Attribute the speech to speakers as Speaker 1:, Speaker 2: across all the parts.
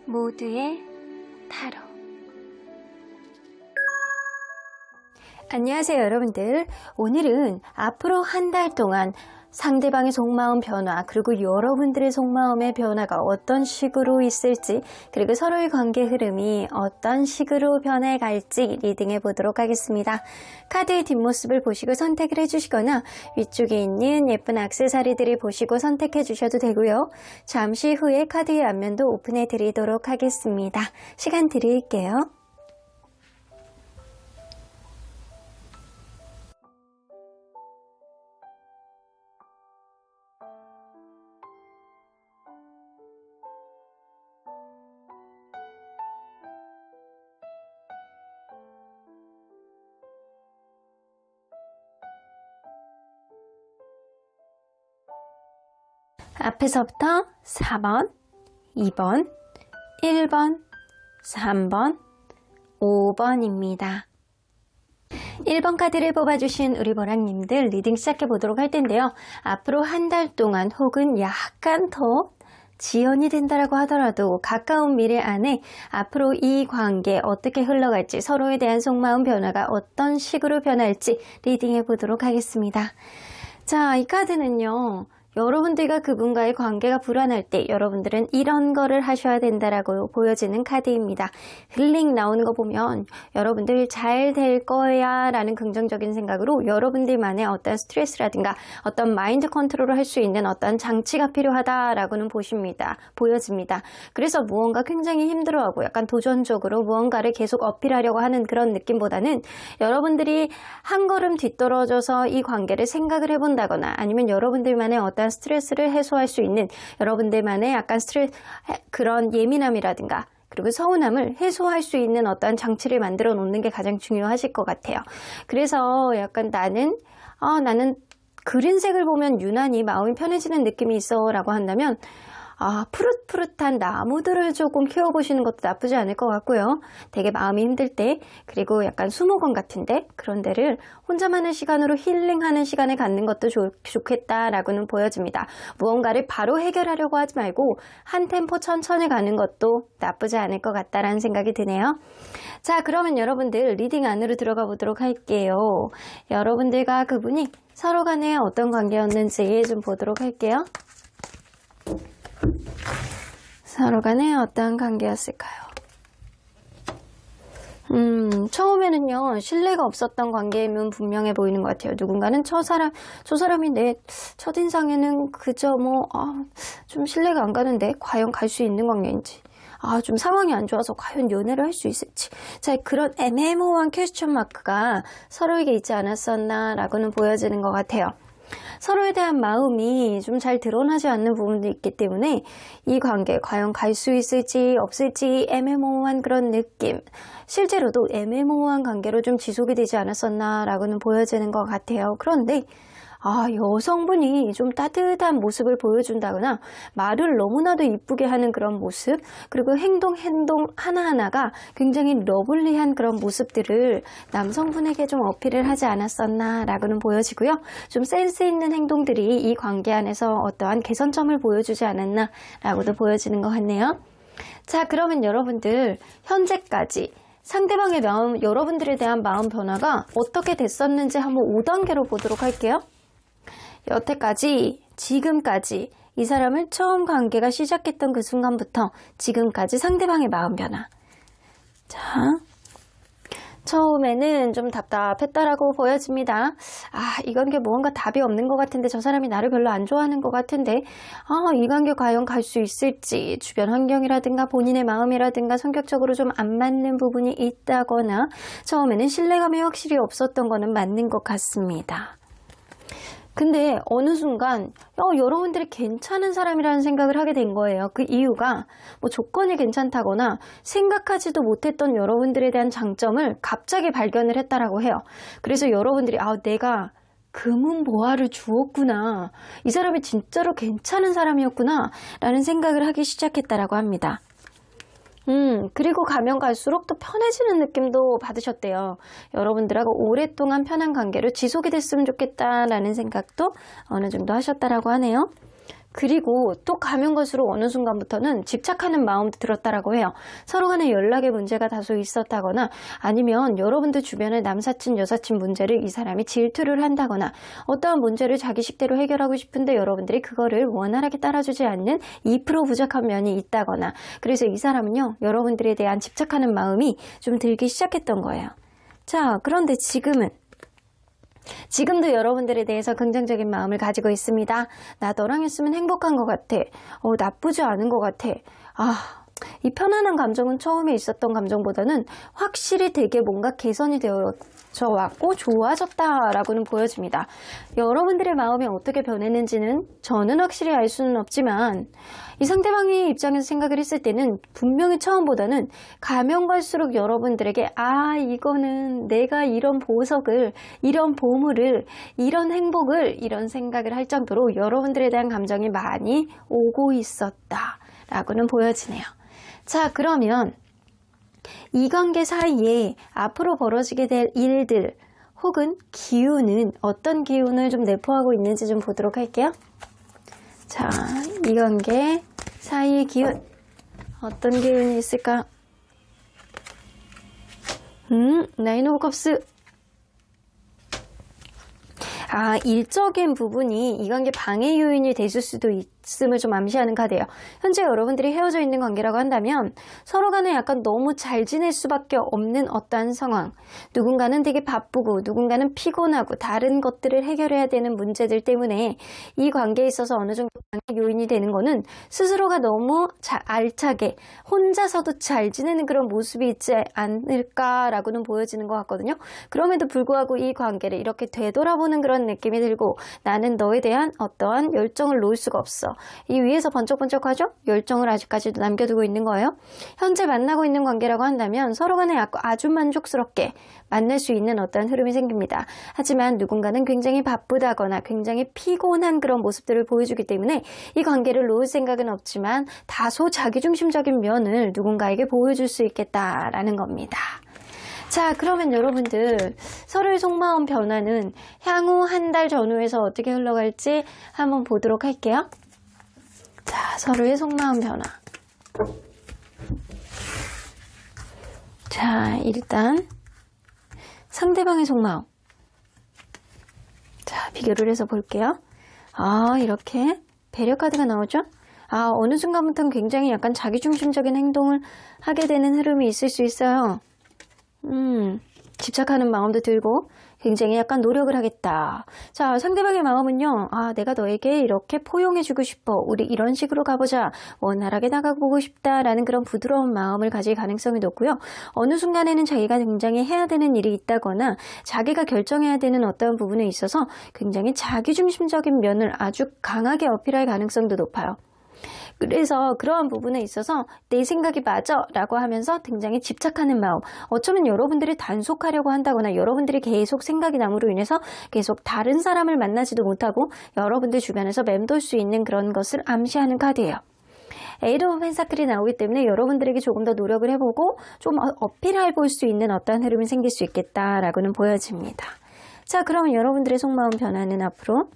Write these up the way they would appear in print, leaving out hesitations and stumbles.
Speaker 1: 모두의 타로. 안녕하세요 여러분들. 오늘은 앞으로 한 달 동안 상대방의 속마음 변화, 그리고 여러분들의 속마음의 변화가 어떤 식으로 있을지, 그리고 서로의 관계 흐름이 어떤 식으로 변해갈지 리딩해 보도록 하겠습니다. 카드의 뒷모습을 보시고 선택을 해주시거나 위쪽에 있는 예쁜 액세서리들을 보시고 선택해 주셔도 되고요. 잠시 후에 카드의 앞면도 오픈해 드리도록 하겠습니다. 시간 드릴게요. 앞에서부터 4번, 2번, 1번, 3번, 5번입니다. 1번 카드를 뽑아주신 우리 보랑님들 리딩 시작해 보도록 할 텐데요. 앞으로 한 달 동안 혹은 약간 더 지연이 된다라고 하더라도 가까운 미래 안에 앞으로 이 관계 어떻게 흘러갈지, 서로에 대한 속마음 변화가 어떤 식으로 변할지 리딩해 보도록 하겠습니다. 자, 이 카드는요. 여러분들과 그분과의 관계가 불안할 때 여러분들은 이런 거를 하셔야 된다라고 보여지는 카드입니다. 힐링 나오는 거 보면 여러분들 잘 될 거야 라는 긍정적인 생각으로 여러분들만의 어떤 스트레스라든가 어떤 마인드 컨트롤을 할 수 있는 어떤 장치가 필요하다라고는 보여집니다. 그래서 무언가 굉장히 힘들어하고 약간 도전적으로 무언가를 계속 어필하려고 하는 그런 느낌보다는 여러분들이 한 걸음 뒤떨어져서 이 관계를 생각을 해본다거나, 아니면 여러분들만의 어떤 스트레스를 해소할 수 있는 여러분들만의 약간 그런 예민함이라든가 그리고 서운함을 해소할 수 있는 어떤 장치를 만들어 놓는 게 가장 중요하실 것 같아요. 그래서 약간 나는 그린색을 보면 유난히 마음이 편해지는 느낌이 있어 라고 한다면 푸릇푸릇한 나무들을 조금 키워보시는 것도 나쁘지 않을 것 같고요. 되게 마음이 힘들 때, 그리고 약간 수목원 같은데 그런 데를 혼자만의 시간으로 힐링하는 시간을 갖는 것도 좋겠다라고는 보여집니다. 무언가를 바로 해결하려고 하지 말고 한 템포 천천히 가는 것도 나쁘지 않을 것 같다라는 생각이 드네요. 자, 그러면 여러분들 리딩 안으로 들어가 보도록 할게요. 여러분들과 그분이 서로 간에 어떤 관계였는지 좀 보도록 할게요. 서로 간에 어떠한 관계였을까요? 처음에는요, 신뢰가 없었던 관계이면 분명해 보이는 것 같아요. 누군가는 저 사람이 내 첫인상에는 그저 좀 신뢰가 안 가는데, 과연 갈 수 있는 관계인지, 좀 상황이 안 좋아서 과연 연애를 할 수 있을지. 자, 그런 애매모호한 퀘스천 마크가 서로에게 있지 않았었나라고는 보여지는 것 같아요. 서로에 대한 마음이 좀 잘 드러나지 않는 부분도 있기 때문에 이 관계 과연 갈 수 있을지 없을지 애매모호한 그런 느낌, 실제로도 애매모호한 관계로 좀 지속이 되지 않았었나라고는 보여지는 것 같아요. 그런데 여성분이 좀 따뜻한 모습을 보여준다거나 말을 너무나도 이쁘게 하는 그런 모습, 그리고 행동 하나하나가 굉장히 러블리한 그런 모습들을 남성분에게 좀 어필을 하지 않았었나라고는 보여지고요. 좀 센스 있는 행동들이 이 관계 안에서 어떠한 개선점을 보여주지 않았나라고도 보여지는 것 같네요. 자, 그러면 여러분들 현재까지 상대방의 마음, 여러분들에 대한 마음 변화가 어떻게 됐었는지 한번 5단계로 보도록 할게요. 여태까지, 지금까지 이 사람을 처음 관계가 시작했던 그 순간부터 지금까지 상대방의 마음 변화. 자, 처음에는 좀 답답했다라고 보여집니다. 이 관계 뭔가 답이 없는 것 같은데, 저 사람이 나를 별로 안 좋아하는 것 같은데, 이 관계 과연 갈 수 있을지, 주변 환경이라든가 본인의 마음이라든가 성격적으로 좀 안 맞는 부분이 있다거나, 처음에는 신뢰감이 확실히 없었던 거는 맞는 것 같습니다. 근데 어느 순간 여러분들이 괜찮은 사람이라는 생각을 하게 된 거예요. 그 이유가 조건이 괜찮다거나 생각하지도 못했던 여러분들에 대한 장점을 갑자기 발견을 했다라고 해요. 그래서 여러분들이 내가 금은보화를 주었구나, 이 사람이 진짜로 괜찮은 사람이었구나 라는 생각을 하기 시작했다라고 합니다. 그리고 가면 갈수록 또 편해지는 느낌도 받으셨대요. 여러분들하고 오랫동안 편한 관계로 지속이 됐으면 좋겠다라는 생각도 어느 정도 하셨다라고 하네요. 그리고 또 가면 갈수록 어느 순간부터는 집착하는 마음도 들었다라고 해요. 서로 간에 연락에 문제가 다소 있었다거나 아니면 여러분들 주변에 남사친, 여사친 문제를 이 사람이 질투를 한다거나 어떠한 문제를 자기 식대로 해결하고 싶은데 여러분들이 그거를 원활하게 따라주지 않는 2% 부족한 면이 있다거나 그래서 이 사람은요, 여러분들에 대한 집착하는 마음이 좀 들기 시작했던 거예요. 자, 그런데 지금도 여러분들에 대해서 긍정적인 마음을 가지고 있습니다. 나 너랑 있으면 행복한 것 같아. 나쁘지 않은 것 같아. 이 편안한 감정은 처음에 있었던 감정보다는 확실히 되게 뭔가 개선이 되어져 왔고 좋아졌다라고는 보여집니다. 여러분들의 마음이 어떻게 변했는지는 저는 확실히 알 수는 없지만 이 상대방의 입장에서 생각을 했을 때는 분명히 처음보다는 가면 갈수록 여러분들에게 이거는 내가 이런 보석을, 이런 보물을, 이런 행복을, 이런 생각을 할 정도로 여러분들에 대한 감정이 많이 오고 있었다라고는 보여지네요. 자, 그러면 이 관계 사이에 앞으로 벌어지게 될 일들 혹은 기운은 어떤 기운을 좀 내포하고 있는지 좀 보도록 할게요. 자, 이 관계 사이의 기운 어떤 기운이 있을까? 나인 오브 컵스. 일적인 부분이 이 관계 방해 요인이 됐을 수도 있음을 좀 암시하는 카드예요. 현재 여러분들이 헤어져 있는 관계라고 한다면 서로 간에 약간 너무 잘 지낼 수밖에 없는 어떠한 상황, 누군가는 되게 바쁘고 누군가는 피곤하고 다른 것들을 해결해야 되는 문제들 때문에 이 관계에 있어서 어느 정도 방해 요인이 되는 거는 스스로가 너무 알차게 혼자서도 잘 지내는 그런 모습이 있지 않을까라고는 보여지는 것 같거든요. 그럼에도 불구하고 이 관계를 이렇게 되돌아보는 그런 느낌이 들고 나는 너에 대한 어떠한 열정을 놓을 수가 없어. 이 위에서 번쩍번쩍하죠? 열정을 아직까지도 남겨두고 있는 거예요. 현재 만나고 있는 관계라고 한다면 서로 간에 아주 만족스럽게 만날 수 있는 어떤 흐름이 생깁니다. 하지만 누군가는 굉장히 바쁘다거나 굉장히 피곤한 그런 모습들을 보여주기 때문에 이 관계를 놓을 생각은 없지만 다소 자기중심적인 면을 누군가에게 보여줄 수 있겠다라는 겁니다. 자, 그러면 여러분들 서로의 속마음 변화는 향후 한 달 전후에서 어떻게 흘러갈지 한번 보도록 할게요. 자, 서로의 속마음 변화. 자, 일단 상대방의 속마음. 자, 비교를 해서 볼게요. 이렇게 배려 카드가 나오죠? 어느 순간부터는 굉장히 약간 자기중심적인 행동을 하게 되는 흐름이 있을 수 있어요. 집착하는 마음도 들고 굉장히 약간 노력을 하겠다. 자, 상대방의 마음은요. 내가 너에게 이렇게 포용해주고 싶어. 우리 이런 식으로 가보자. 원활하게 나가보고 싶다라는 그런 부드러운 마음을 가질 가능성이 높고요. 어느 순간에는 자기가 굉장히 해야 되는 일이 있다거나 자기가 결정해야 되는 어떤 부분에 있어서 굉장히 자기중심적인 면을 아주 강하게 어필할 가능성도 높아요. 그래서 그러한 부분에 있어서 내 생각이 맞아 라고 하면서 굉장히 집착하는 마음, 어쩌면 여러분들이 단속하려고 한다거나 여러분들이 계속 생각이 남으로 인해서 계속 다른 사람을 만나지도 못하고 여러분들 주변에서 맴돌 수 있는 그런 것을 암시하는 카드예요. 에이드 오브 펜타클이 나오기 때문에 여러분들에게 조금 더 노력을 해보고 좀 어필해 볼 수 있는 어떠한 흐름이 생길 수 있겠다라고는 보여집니다. 자, 그러면 여러분들의 속마음 변화는 앞으로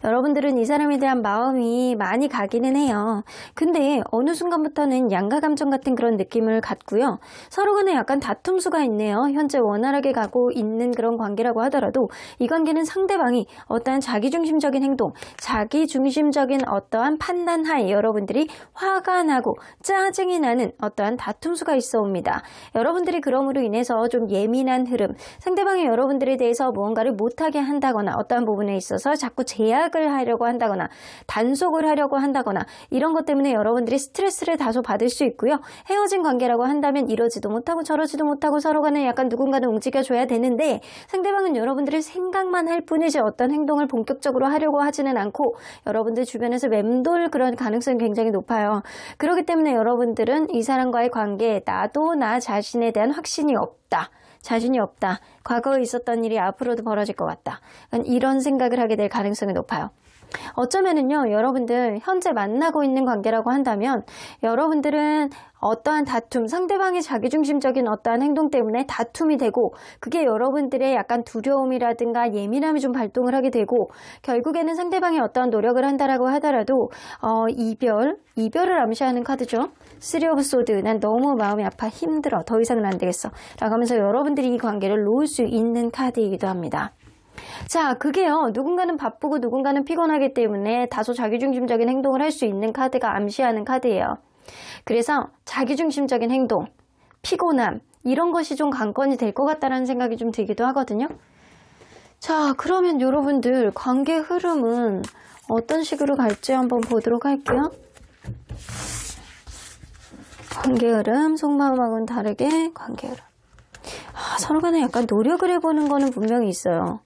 Speaker 1: 여러분들은 이 사람에 대한 마음이 많이 가기는 해요. 근데 어느 순간부터는 양가 감정 같은 그런 느낌을 갖고요. 서로 간에 약간 다툼수가 있네요. 현재 원활하게 가고 있는 그런 관계라고 하더라도 이 관계는 상대방이 어떠한 자기중심적인 행동, 자기중심적인 어떠한 판단 하에 여러분들이 화가 나고 짜증이 나는 어떠한 다툼수가 있어 옵니다. 여러분들이 그럼으로 인해서 좀 예민한 흐름, 상대방이 여러분들에 대해서 무언가를 못하게 한다거나 어떠한 부분에 있어서 자꾸 제약을 하려고 한다거나 단속을 하려고 한다거나 이런 것 때문에 여러분들이 스트레스를 다소 받을 수 있고요. 헤어진 관계라고 한다면 이러지도 못하고 저러지도 못하고 서로 간에 약간 누군가는 움직여줘야 되는데 상대방은 여러분들을 생각만 할 뿐이지 어떤 행동을 본격적으로 하려고 하지는 않고 여러분들 주변에서 맴돌 그런 가능성이 굉장히 높아요. 그렇기 때문에 여러분들은 이 사람과의 관계에 나도 나 자신에 대한 확신이 없다. 자신이 없다. 과거에 있었던 일이 앞으로도 벌어질 것 같다. 이런 생각을 하게 될 가능성이 높아요. 어쩌면은요, 여러분들 현재 만나고 있는 관계라고 한다면 여러분들은 어떠한 다툼, 상대방의 자기중심적인 어떠한 행동 때문에 다툼이 되고 그게 여러분들의 약간 두려움이라든가 예민함이 좀 발동을 하게 되고 결국에는 상대방이 어떠한 노력을 한다라고 하더라도 이별을 암시하는 카드죠. 3 오브 소드, 난 너무 마음이 아파 힘들어 더 이상은 안 되겠어 라고 하면서 여러분들이 이 관계를 놓을 수 있는 카드이기도 합니다. 자, 그게요, 누군가는 바쁘고 누군가는 피곤하기 때문에 다소 자기중심적인 행동을 할 수 있는 카드가 암시하는 카드예요. 그래서 자기중심적인 행동, 피곤함 이런 것이 좀 관건이 될 것 같다는 생각이 좀 들기도 하거든요. 자, 그러면 여러분들 관계 흐름은 어떤 식으로 갈지 한번 보도록 할게요. 관계 흐름, 속마음하고는 다르게 관계 흐름. 서로 간에 약간 노력을 해보는 거는 분명히 있어요.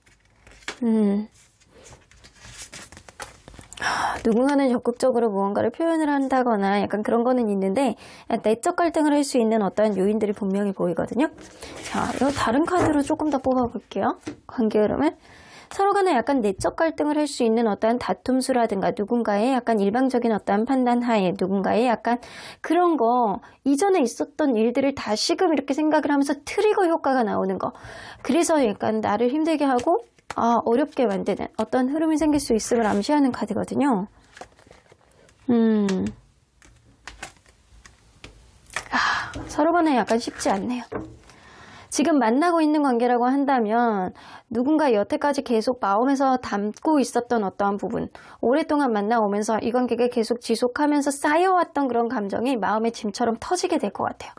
Speaker 1: 누군가는 적극적으로 무언가를 표현을 한다거나 약간 그런 거는 있는데 내적 갈등을 할 수 있는 어떠한 요인들이 분명히 보이거든요. 자, 이거 다른 카드로 조금 더 뽑아볼게요. 관계 흐름을. 서로 간에 약간 내적 갈등을 할 수 있는 어떠한 다툼수라든가 누군가의 약간 일방적인 어떠한 판단 하에 누군가의 약간 그런 거 이전에 있었던 일들을 다시금 이렇게 생각을 하면서 트리거 효과가 나오는 거. 그래서 약간 나를 힘들게 하고 어렵게 만드는 어떤 흐름이 생길 수 있음을 암시하는 카드거든요. 서로 간에 약간 쉽지 않네요. 지금 만나고 있는 관계라고 한다면 누군가 여태까지 계속 마음에서 담고 있었던 어떠한 부분, 오랫동안 만나오면서 이 관계가 계속 지속하면서 쌓여왔던 그런 감정이 마음의 짐처럼 터지게 될 것 같아요.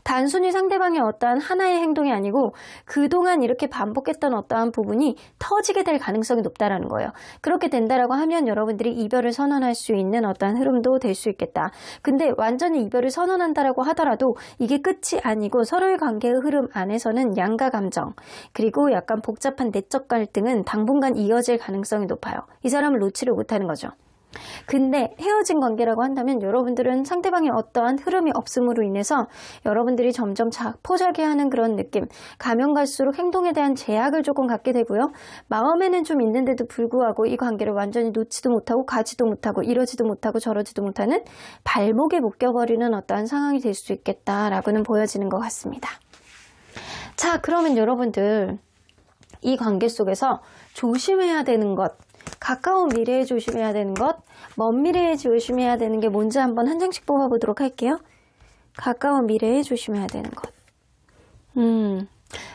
Speaker 1: 단순히 상대방의 어떠한 하나의 행동이 아니고 그동안 이렇게 반복했던 어떠한 부분이 터지게 될 가능성이 높다라는 거예요. 그렇게 된다라고 하면 여러분들이 이별을 선언할 수 있는 어떠한 흐름도 될 수 있겠다. 근데 완전히 이별을 선언한다라고 하더라도 이게 끝이 아니고 서로의 관계의 흐름 안에서는 양가 감정 그리고 약간 복잡한 내적 갈등은 당분간 이어질 가능성이 높아요. 이 사람을 놓지를 못하는 거죠. 근데 헤어진 관계라고 한다면 여러분들은 상대방의 어떠한 흐름이 없음으로 인해서 여러분들이 점점 자포자기하는 그런 느낌, 가면 갈수록 행동에 대한 제약을 조금 갖게 되고요. 마음에는 좀 있는데도 불구하고 이 관계를 완전히 놓지도 못하고 가지도 못하고 이러지도 못하고 저러지도 못하는 발목에 묶여버리는 어떠한 상황이 될 수 있겠다라고는 보여지는 것 같습니다. 자, 그러면 여러분들 이 관계 속에서 조심해야 되는 것, 가까운 미래에 조심해야 되는 것, 먼 미래에 조심해야 되는 게 뭔지 한번 한 장씩 뽑아보도록 할게요. 가까운 미래에 조심해야 되는 것.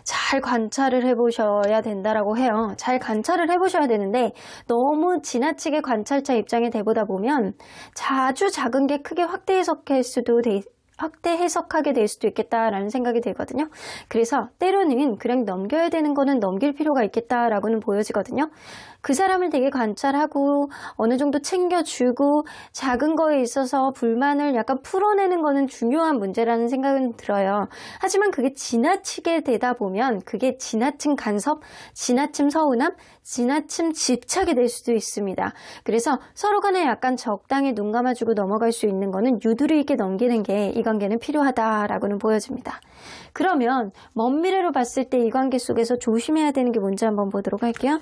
Speaker 1: 잘 관찰을 해보셔야 된다라고 해요. 잘 관찰을 해보셔야 되는데 너무 지나치게 관찰자 입장에 대보다 보면 자주 작은 게 크게 확대 해석하게 될 수도 있겠다라는 생각이 들거든요. 그래서 때로는 그냥 넘겨야 되는 거는 넘길 필요가 있겠다라고는 보여지거든요. 그 사람을 되게 관찰하고 어느 정도 챙겨주고 작은 거에 있어서 불만을 약간 풀어내는 거는 중요한 문제라는 생각은 들어요. 하지만 그게 지나치게 되다 보면 그게 지나친 간섭, 지나친 서운함, 지나친 집착이 될 수도 있습니다. 그래서 서로 간에 약간 적당히 눈 감아주고 넘어갈 수 있는 거는 유두리 있게 넘기는 게 이 관계는 필요하다라고는 보여집니다. 그러면 먼 미래로 봤을 때 이 관계 속에서 조심해야 되는 게 뭔지 한번 보도록 할게요.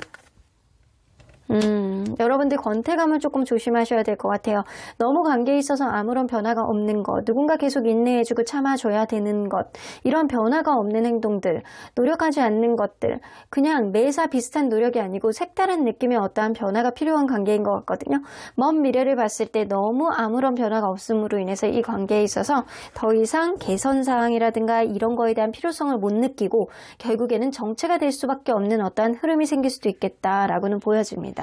Speaker 1: 여러분들 권태감을 조금 조심하셔야 될 것 같아요. 너무 관계에 있어서 아무런 변화가 없는 것, 누군가 계속 인내해주고 참아줘야 되는 것, 이런 변화가 없는 행동들, 노력하지 않는 것들, 그냥 매사 비슷한 노력이 아니고 색다른 느낌의 어떠한 변화가 필요한 관계인 것 같거든요. 먼 미래를 봤을 때 너무 아무런 변화가 없음으로 인해서 이 관계에 있어서 더 이상 개선사항이라든가 이런 거에 대한 필요성을 못 느끼고 결국에는 정체가 될 수밖에 없는 어떠한 흐름이 생길 수도 있겠다라고는 보여집니다.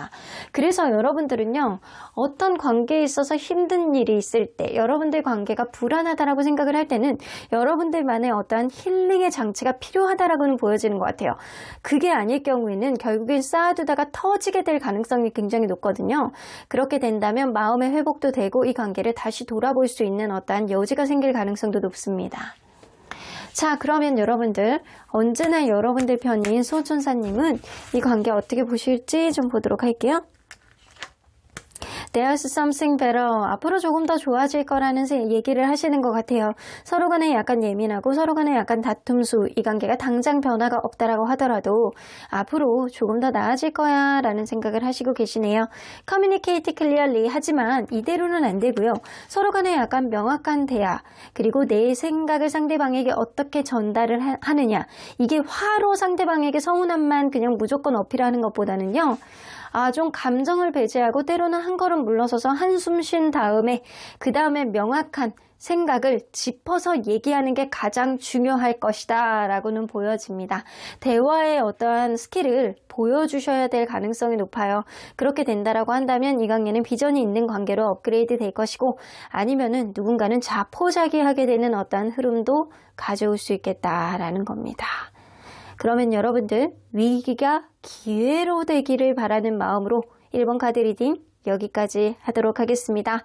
Speaker 1: 그래서 여러분들은요, 어떤 관계에 있어서 힘든 일이 있을 때, 여러분들 관계가 불안하다라고 생각을 할 때는 여러분들만의 어떠한 힐링의 장치가 필요하다라고는 보여지는 것 같아요. 그게 아닐 경우에는 결국엔 쌓아두다가 터지게 될 가능성이 굉장히 높거든요. 그렇게 된다면 마음의 회복도 되고 이 관계를 다시 돌아볼 수 있는 어떠한 여지가 생길 가능성도 높습니다. 자, 그러면 여러분들 언제나 여러분들 편인 소천사님은 이 관계 어떻게 보실지 좀 보도록 할게요. There's something better. 앞으로 조금 더 좋아질 거라는 얘기를 하시는 것 같아요. 서로 간에 약간 예민하고 서로 간에 약간 다툼수, 이 관계가 당장 변화가 없다라고 하더라도 앞으로 조금 더 나아질 거야 라는 생각을 하시고 계시네요. Communicate clearly. 하지만 이대로는 안 되고요. 서로 간에 약간 명확한 대화, 그리고 내 생각을 상대방에게 어떻게 전달을 하느냐, 이게 화로 상대방에게 서운함만 그냥 무조건 어필하는 것보다는요, 좀 감정을 배제하고 때로는 한 걸음 물러서서 한숨 쉰 다음에 그 다음에 명확한 생각을 짚어서 얘기하는 게 가장 중요할 것이다 라고는 보여집니다. 대화의 어떠한 스킬을 보여주셔야 될 가능성이 높아요. 그렇게 된다라고 한다면 이 관계는 비전이 있는 관계로 업그레이드 될 것이고, 아니면은 누군가는 자포자기하게 되는 어떠한 흐름도 가져올 수 있겠다라는 겁니다. 그러면 여러분들, 위기가 기회로 되기를 바라는 마음으로 1번 카드 리딩 여기까지 하도록 하겠습니다.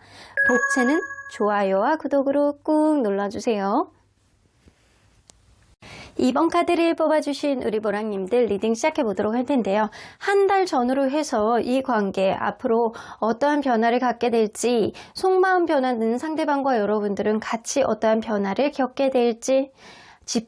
Speaker 1: 복채는 좋아요와 구독으로 꾹 눌러주세요. 2번 카드를 뽑아주신 우리 보랑님들 리딩 시작해보도록 할 텐데요. 한 달 전으로 해서 이 관계 앞으로 어떠한 변화를 갖게 될지, 속마음 변화는 상대방과 여러분들은 같이 어떠한 변화를 겪게 될지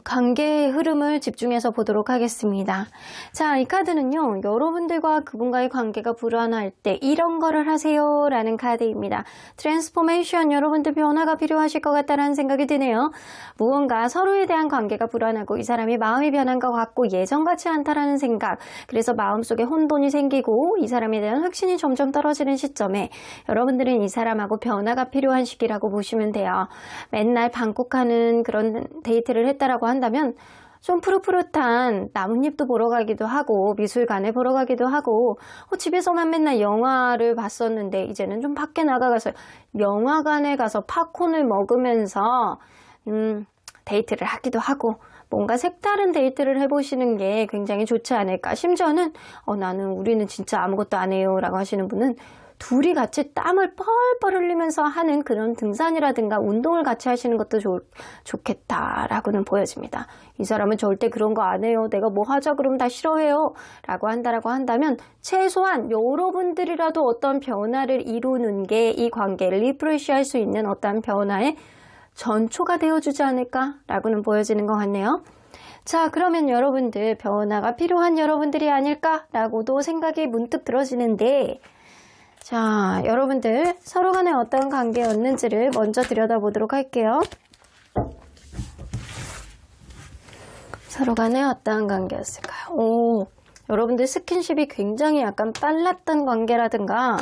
Speaker 1: 관계의 흐름을 집중해서 보도록 하겠습니다. 자, 이 카드는요, 여러분들과 그분과의 관계가 불안할 때 이런 거를 하세요 라는 카드입니다. 트랜스포메이션, 여러분들 변화가 필요하실 것 같다는 생각이 드네요. 무언가 서로에 대한 관계가 불안하고 이 사람이 마음이 변한 것 같고 예전 같지 않다라는 생각, 그래서 마음속에 혼돈이 생기고 이 사람에 대한 확신이 점점 떨어지는 시점에 여러분들은 이 사람하고 변화가 필요한 시기라고 보시면 돼요. 맨날 방콕하는 그런 데이트를 했다라고 한다면 좀 푸릇푸릇한 나뭇잎도 보러 가기도 하고 미술관에 보러 가기도 하고, 집에서만 맨날 영화를 봤었는데 이제는 좀 밖에 나가서 영화관에 가서 팝콘을 먹으면서 데이트를 하기도 하고, 뭔가 색다른 데이트를 해보시는 게 굉장히 좋지 않을까. 심지어는 우리는 진짜 아무것도 안 해요 라고 하시는 분은 둘이 같이 땀을 뻘뻘 흘리면서 하는 그런 등산이라든가 운동을 같이 하시는 것도 좋겠다라고는 보여집니다. 이 사람은 절대 그런 거 안 해요. 내가 뭐 하자 그러면 다 싫어해요 라고 한다면 최소한 여러분들이라도 어떤 변화를 이루는 게 이 관계를 리프레시할 수 있는 어떤 변화의 전초가 되어주지 않을까라고는 보여지는 것 같네요. 자, 그러면 여러분들 변화가 필요한 여러분들이 아닐까라고도 생각이 문득 들어지는데, 자, 여러분들 서로 간에 어떤 관계였는지를 먼저 들여다보도록 할게요. 서로 간에 어떤 관계였을까요? 여러분들 스킨십이 굉장히 약간 빨랐던 관계라든가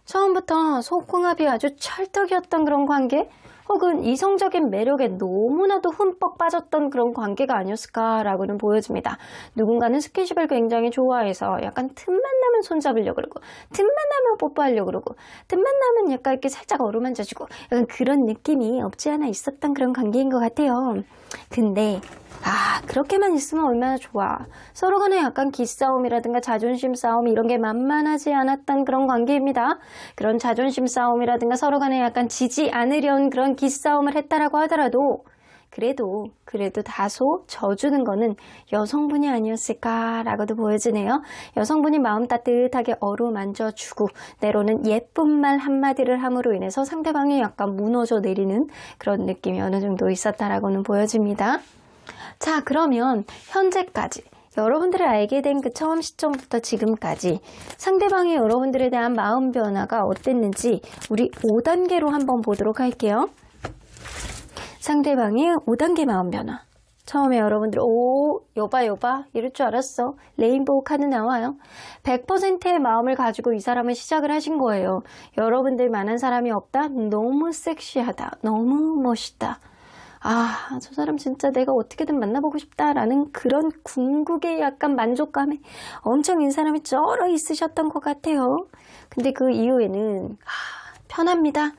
Speaker 1: 처음부터 속궁합이 아주 찰떡이었던 그런 관계? 혹은 이성적인 매력에 너무나도 흠뻑 빠졌던 그런 관계가 아니었을까라고는 보여집니다. 누군가는 스킨십을 굉장히 좋아해서 약간 틈만 나면 손잡으려고 그러고, 틈만 나면 뽀뽀하려고 그러고, 틈만 나면 약간 이렇게 살짝 어루만져주고, 약간 그런 느낌이 없지 않아 있었던 그런 관계인 것 같아요. 근데 그렇게만 있으면 얼마나 좋아. 서로 간에 약간 기싸움이라든가 자존심 싸움 이런 게 만만하지 않았던 그런 관계입니다. 그런 자존심 싸움이라든가 서로 간에 약간 지지 않으려는 그런 기싸움을 했다라고 하더라도 그래도 다소 져주는 거는 여성분이 아니었을까라고도 보여지네요. 여성분이 마음 따뜻하게 어루만져주고 때로는 예쁜 말 한마디를 함으로 인해서 상대방이 약간 무너져 내리는 그런 느낌이 어느 정도 있었다라고는 보여집니다. 자, 그러면 현재까지 여러분들을 알게 된 그 처음 시점부터 지금까지 상대방이 여러분들에 대한 마음 변화가 어땠는지 우리 5단계로 한번 보도록 할게요. 상대방의 5단계 마음 변화. 처음에 여러분들 여봐 이럴 줄 알았어. 레인보우 카드 나와요. 100%의 마음을 가지고 이 사람을 시작을 하신 거예요. 여러분들만한 사람이 없다? 너무 섹시하다. 너무 멋있다. 저 사람 진짜 내가 어떻게든 만나보고 싶다라는 그런 궁극의 약간 만족감에 엄청 이 사람이 쩔어 있으셨던 것 같아요. 근데 그 이후에는 편합니다.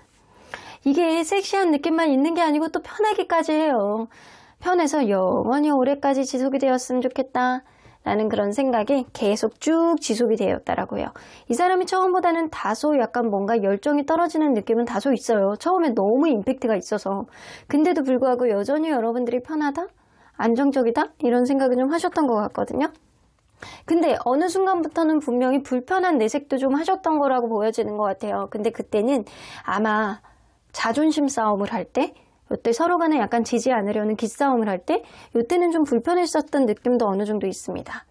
Speaker 1: 이게 섹시한 느낌만 있는 게 아니고 또 편하기까지 해요. 편해서 영원히 오래까지 지속이 되었으면 좋겠다 라는 그런 생각이 계속 쭉 지속이 되었다라고요. 이 사람이 처음보다는 다소 약간 뭔가 열정이 떨어지는 느낌은 다소 있어요. 처음에 너무 임팩트가 있어서. 근데도 불구하고 여전히 여러분들이 편하다? 안정적이다? 이런 생각을 좀 하셨던 것 같거든요. 근데 어느 순간부터는 분명히 불편한 내색도 좀 하셨던 거라고 보여지는 것 같아요. 근데 그때는 아마 자존심 싸움을 할 때, 이때 서로 간에 약간 지지 않으려는 기싸움을 할 때, 이때는 좀 불편했었던 느낌도 어느 정도 있습니다.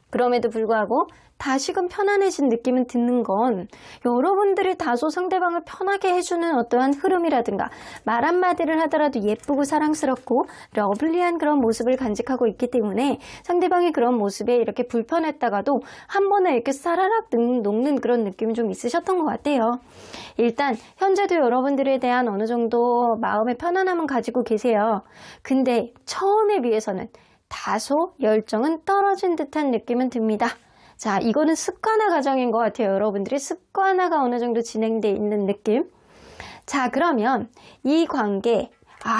Speaker 1: 그럼에도 불구하고 다시금 편안해진 느낌은 드는 건 여러분들이 다소 상대방을 편하게 해주는 어떠한 흐름이라든가 말 한마디를 하더라도 예쁘고 사랑스럽고 러블리한 그런 모습을 간직하고 있기 때문에 상대방이 그런 모습에 이렇게 불편했다가도 한 번에 이렇게 사라락 녹는 그런 느낌이 좀 있으셨던 것 같아요. 일단 현재도 여러분들에 대한 어느 정도 마음의 편안함은 가지고 계세요. 근데 처음에 비해서는 다소 열정은 떨어진 듯한 느낌은 듭니다. 자, 이거는 습관화 과정인 것 같아요. 여러분들이 습관화가 어느 정도 진행되어 있는 느낌. 자, 그러면 이 관계,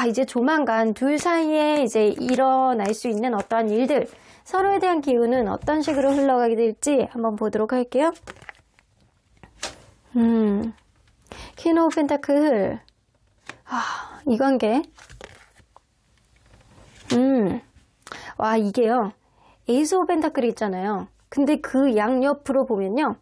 Speaker 1: 이제 조만간 둘 사이에 이제 일어날 수 있는 어떠한 일들, 서로에 대한 기운은 어떤 식으로 흘러가게 될지 한번 보도록 할게요. 퀸 오브 펜타클. 이 관계. 와, 이게요. 에이스 오브 펜타클이 있잖아요. 근데 그 양옆으로 보면요.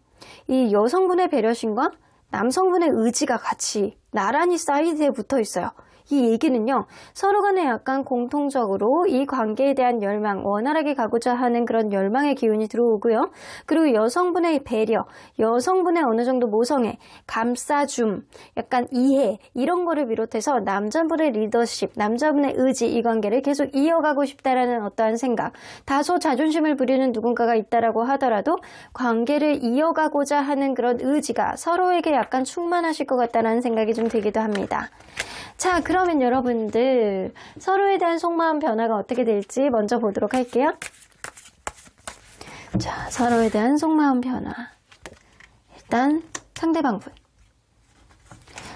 Speaker 1: 이 여성분의 배려심과 남성분의 의지가 같이 나란히 사이드에 붙어 있어요. 이 얘기는요. 서로 간에 약간 공통적으로 이 관계에 대한 열망, 원활하게 가고자 하는 그런 열망의 기운이 들어오고요. 그리고 여성분의 배려, 여성분의 어느 정도 모성애, 감싸줌, 약간 이해 이런 거를 비롯해서 남자분의 리더십, 남자분의 의지 이 관계를 계속 이어가고 싶다라는 어떠한 생각, 다소 자존심을 부리는 누군가가 있다라고 하더라도 관계를 이어가고자 하는 그런 의지가 서로에게 약간 충만하실 것 같다는 생각이 좀 들기도 합니다. 자, 그러면 여러분들 서로에 대한 속마음 변화가 어떻게 될지 먼저 보도록 할게요. 자, 서로에 대한 속마음 변화. 일단 상대방분.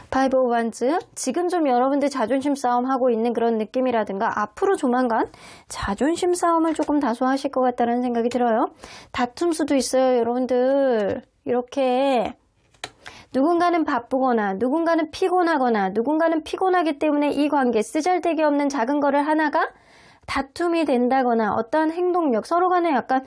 Speaker 1: 파이브 오브 원즈. 지금 좀 여러분들 자존심 싸움 하고 있는 그런 느낌이라든가 앞으로 조만간 자존심 싸움을 조금 다소 하실 것 같다는 생각이 들어요. 다툼 수도 있어요, 여러분들. 이렇게 누군가는 바쁘거나 누군가는 피곤하거나 누군가는 피곤하기 때문에 이 관계 쓰잘데기 없는 작은 거를 하나가 다툼이 된다거나 어떠한 행동력 서로 간에 약간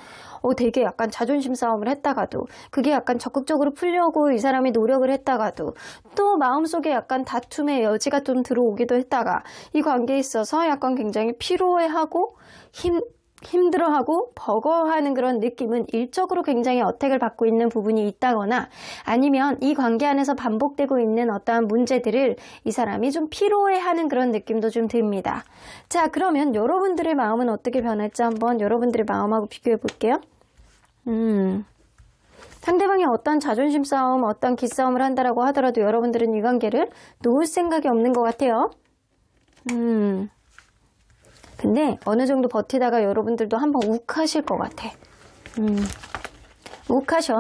Speaker 1: 되게 약간 자존심 싸움을 했다가도 그게 약간 적극적으로 풀려고 이 사람이 노력을 했다가도 또 마음속에 약간 다툼의 여지가 좀 들어오기도 했다가 이 관계에 있어서 약간 굉장히 피로해하고 힘들어하고 버거워하는 그런 느낌은 일적으로 굉장히 어택을 받고 있는 부분이 있다거나 아니면 이 관계 안에서 반복되고 있는 어떠한 문제들을 이 사람이 좀 피로해하는 그런 느낌도 좀 듭니다. 자, 그러면 여러분들의 마음은 어떻게 변할지 한번 여러분들의 마음하고 비교해 볼게요. 상대방이 어떤 자존심 싸움, 어떤 기싸움을 한다라고 하더라도 여러분들은 이 관계를 놓을 생각이 없는 것 같아요. 근데 어느 정도 버티다가 여러분들도 한번 욱하실 것 같아. 욱하셔.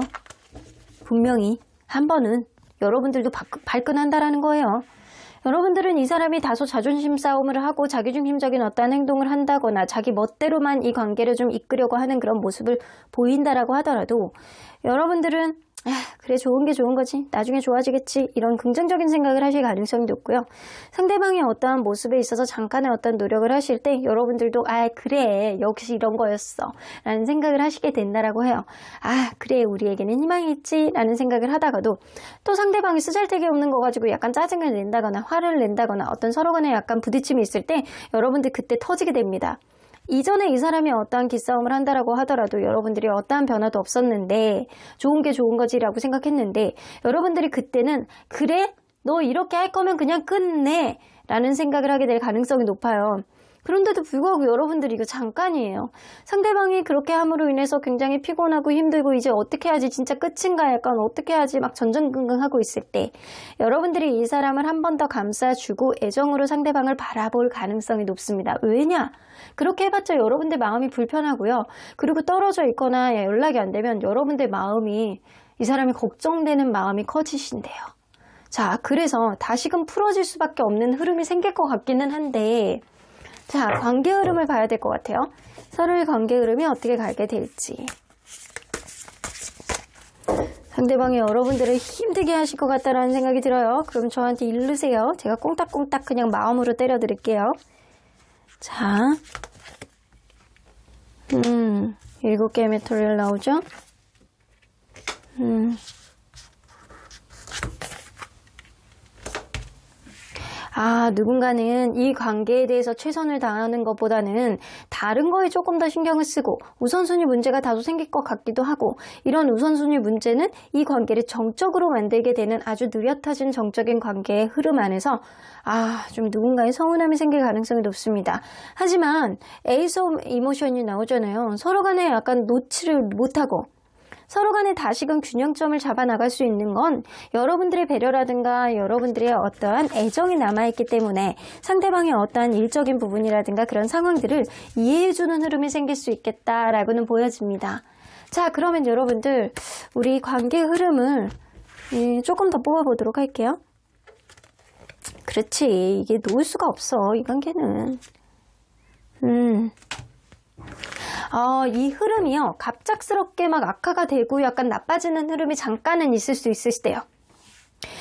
Speaker 1: 분명히 한 번은 여러분들도 발끈한다라는 거예요. 여러분들은 이 사람이 다소 자존심 싸움을 하고 자기중심적인 어떠한 행동을 한다거나 자기 멋대로만 이 관계를 좀 이끌려고 하는 그런 모습을 보인다라고 하더라도 여러분들은 그래 좋은 게 좋은 거지 나중에 좋아지겠지 이런 긍정적인 생각을 하실 가능성이 높고요. 상대방의 어떠한 모습에 있어서 잠깐의 어떤 노력을 하실 때 여러분들도 그래 역시 이런 거였어 라는 생각을 하시게 된다라고 해요. 그래 우리에게는 희망이 있지 라는 생각을 하다가도 또 상대방이 쓰잘데기 없는 거 가지고 약간 짜증을 낸다거나 화를 낸다거나 어떤 서로 간에 약간 부딪힘이 있을 때 여러분들 그때 터지게 됩니다. 이전에 이 사람이 어떠한 기싸움을 한다라고 하더라도 여러분들이 어떠한 변화도 없었는데 좋은 게 좋은 거지라고 생각했는데 여러분들이 그때는 그래? 너 이렇게 할 거면 그냥 끝내 라는 생각을 하게 될 가능성이 높아요. 그런데도 불구하고 여러분들이 이거 잠깐이에요. 상대방이 그렇게 함으로 인해서 굉장히 피곤하고 힘들고 이제 어떻게 하지 진짜 끝인가 약간 어떻게 하지 막 전전긍긍하고 있을 때 여러분들이 이 사람을 한 번 더 감싸주고 애정으로 상대방을 바라볼 가능성이 높습니다. 왜냐? 그렇게 해봤자 여러분들 마음이 불편하고요. 그리고 떨어져 있거나 연락이 안 되면 여러분들 마음이 이 사람이 걱정되는 마음이 커지신대요. 자, 그래서 다시금 풀어질 수밖에 없는 흐름이 생길 것 같기는 한데 자, 관계 흐름을 봐야 될 것 같아요. 서로의 관계 흐름이 어떻게 가게 될지. 상대방이 여러분들을 힘들게 하실 것 같다는 생각이 들어요. 그럼 저한테 이르세요. 제가 꽁딱꽁딱 그냥 마음으로 때려드릴게요. 자, 7개의 메토리얼 나오죠? 누군가는 이 관계에 대해서 최선을 다하는 것보다는 다른 거에 조금 더 신경을 쓰고 우선순위 문제가 다소 생길 것 같기도 하고, 이런 우선순위 문제는 이 관계를 정적으로 만들게 되는 아주 느려터진 정적인 관계의 흐름 안에서 좀 누군가의 서운함이 생길 가능성이 높습니다. 하지만 에이스 오브 이모션이 나오잖아요. 서로 간에 약간 놓지를 못하고 서로 간에 다시금 균형점을 잡아 나갈 수 있는 건 여러분들의 배려라든가 여러분들의 어떠한 애정이 남아있기 때문에 상대방의 어떠한 일적인 부분이라든가 그런 상황들을 이해해주는 흐름이 생길 수 있겠다라고는 보여집니다. 자, 그러면 여러분들 우리 관계 흐름을 조금 더 뽑아보도록 할게요. 그렇지, 이게 놓을 수가 없어, 이 관계는. 이 흐름이요, 갑작스럽게 막 악화가 되고 약간 나빠지는 흐름이 잠깐은 있을 수 있으시대요.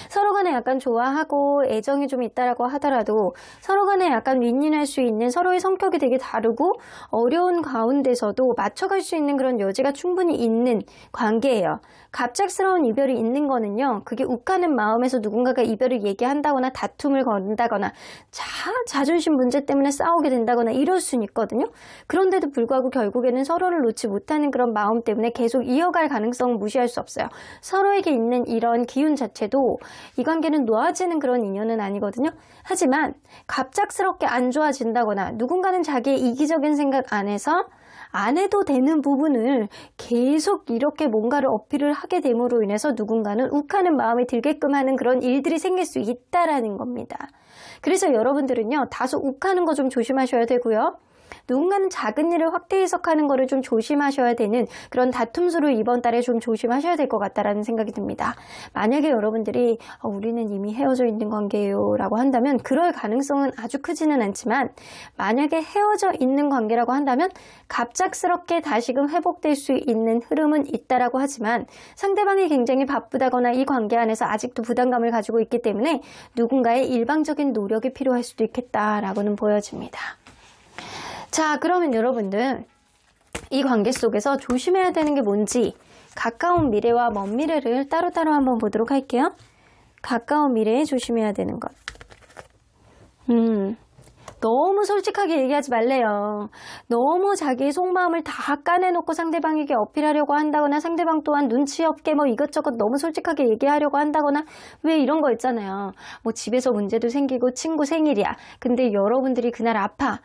Speaker 1: 서로 간에 약간 좋아하고 애정이 좀 있다라고 하더라도 서로 간에 약간 윈윈할 수 있는, 서로의 성격이 되게 다르고 어려운 가운데서도 맞춰갈 수 있는 그런 여지가 충분히 있는 관계예요. 갑작스러운 이별이 있는 거는요, 그게 욱하는 마음에서 누군가가 이별을 얘기한다거나 다툼을 건다거나 자존심 문제 때문에 싸우게 된다거나 이럴 수는 있거든요. 그런데도 불구하고 결국에는 서로를 놓지 못하는 그런 마음 때문에 계속 이어갈 가능성은 무시할 수 없어요. 서로에게 있는 이런 기운 자체도 이 관계는 놓아지는 그런 인연은 아니거든요. 하지만 갑작스럽게 안 좋아진다거나 누군가는 자기의 이기적인 생각 안에서 안 해도 되는 부분을 계속 이렇게 뭔가를 어필을 하게 됨으로 인해서 누군가는 욱하는 마음이 들게끔 하는 그런 일들이 생길 수 있다라는 겁니다. 그래서 여러분들은요, 다소 욱하는 거 좀 조심하셔야 되고요. 누군가는 작은 일을 확대 해석하는 거를 좀 조심하셔야 되는 그런 다툼수를 이번 달에 좀 조심하셔야 될 것 같다라는 생각이 듭니다. 만약에 여러분들이 우리는 이미 헤어져 있는 관계예요 라고 한다면 그럴 가능성은 아주 크지는 않지만, 만약에 헤어져 있는 관계라고 한다면 갑작스럽게 다시금 회복될 수 있는 흐름은 있다라고 하지만 상대방이 굉장히 바쁘다거나 이 관계 안에서 아직도 부담감을 가지고 있기 때문에 누군가의 일방적인 노력이 필요할 수도 있겠다라고는 보여집니다. 자, 그러면 여러분들 이 관계 속에서 조심해야 되는 게 뭔지 가까운 미래와 먼 미래를 따로따로 한번 보도록 할게요. 가까운 미래에 조심해야 되는 것. 너무 솔직하게 얘기하지 말래요. 너무 자기의 속마음을 다 까내놓고 상대방에게 어필하려고 한다거나 상대방 또한 눈치 없게 뭐 이것저것 너무 솔직하게 얘기하려고 한다거나, 왜 이런 거 있잖아요. 뭐 집에서 문제도 생기고 친구 생일이야. 근데 여러분들이 그날 아파.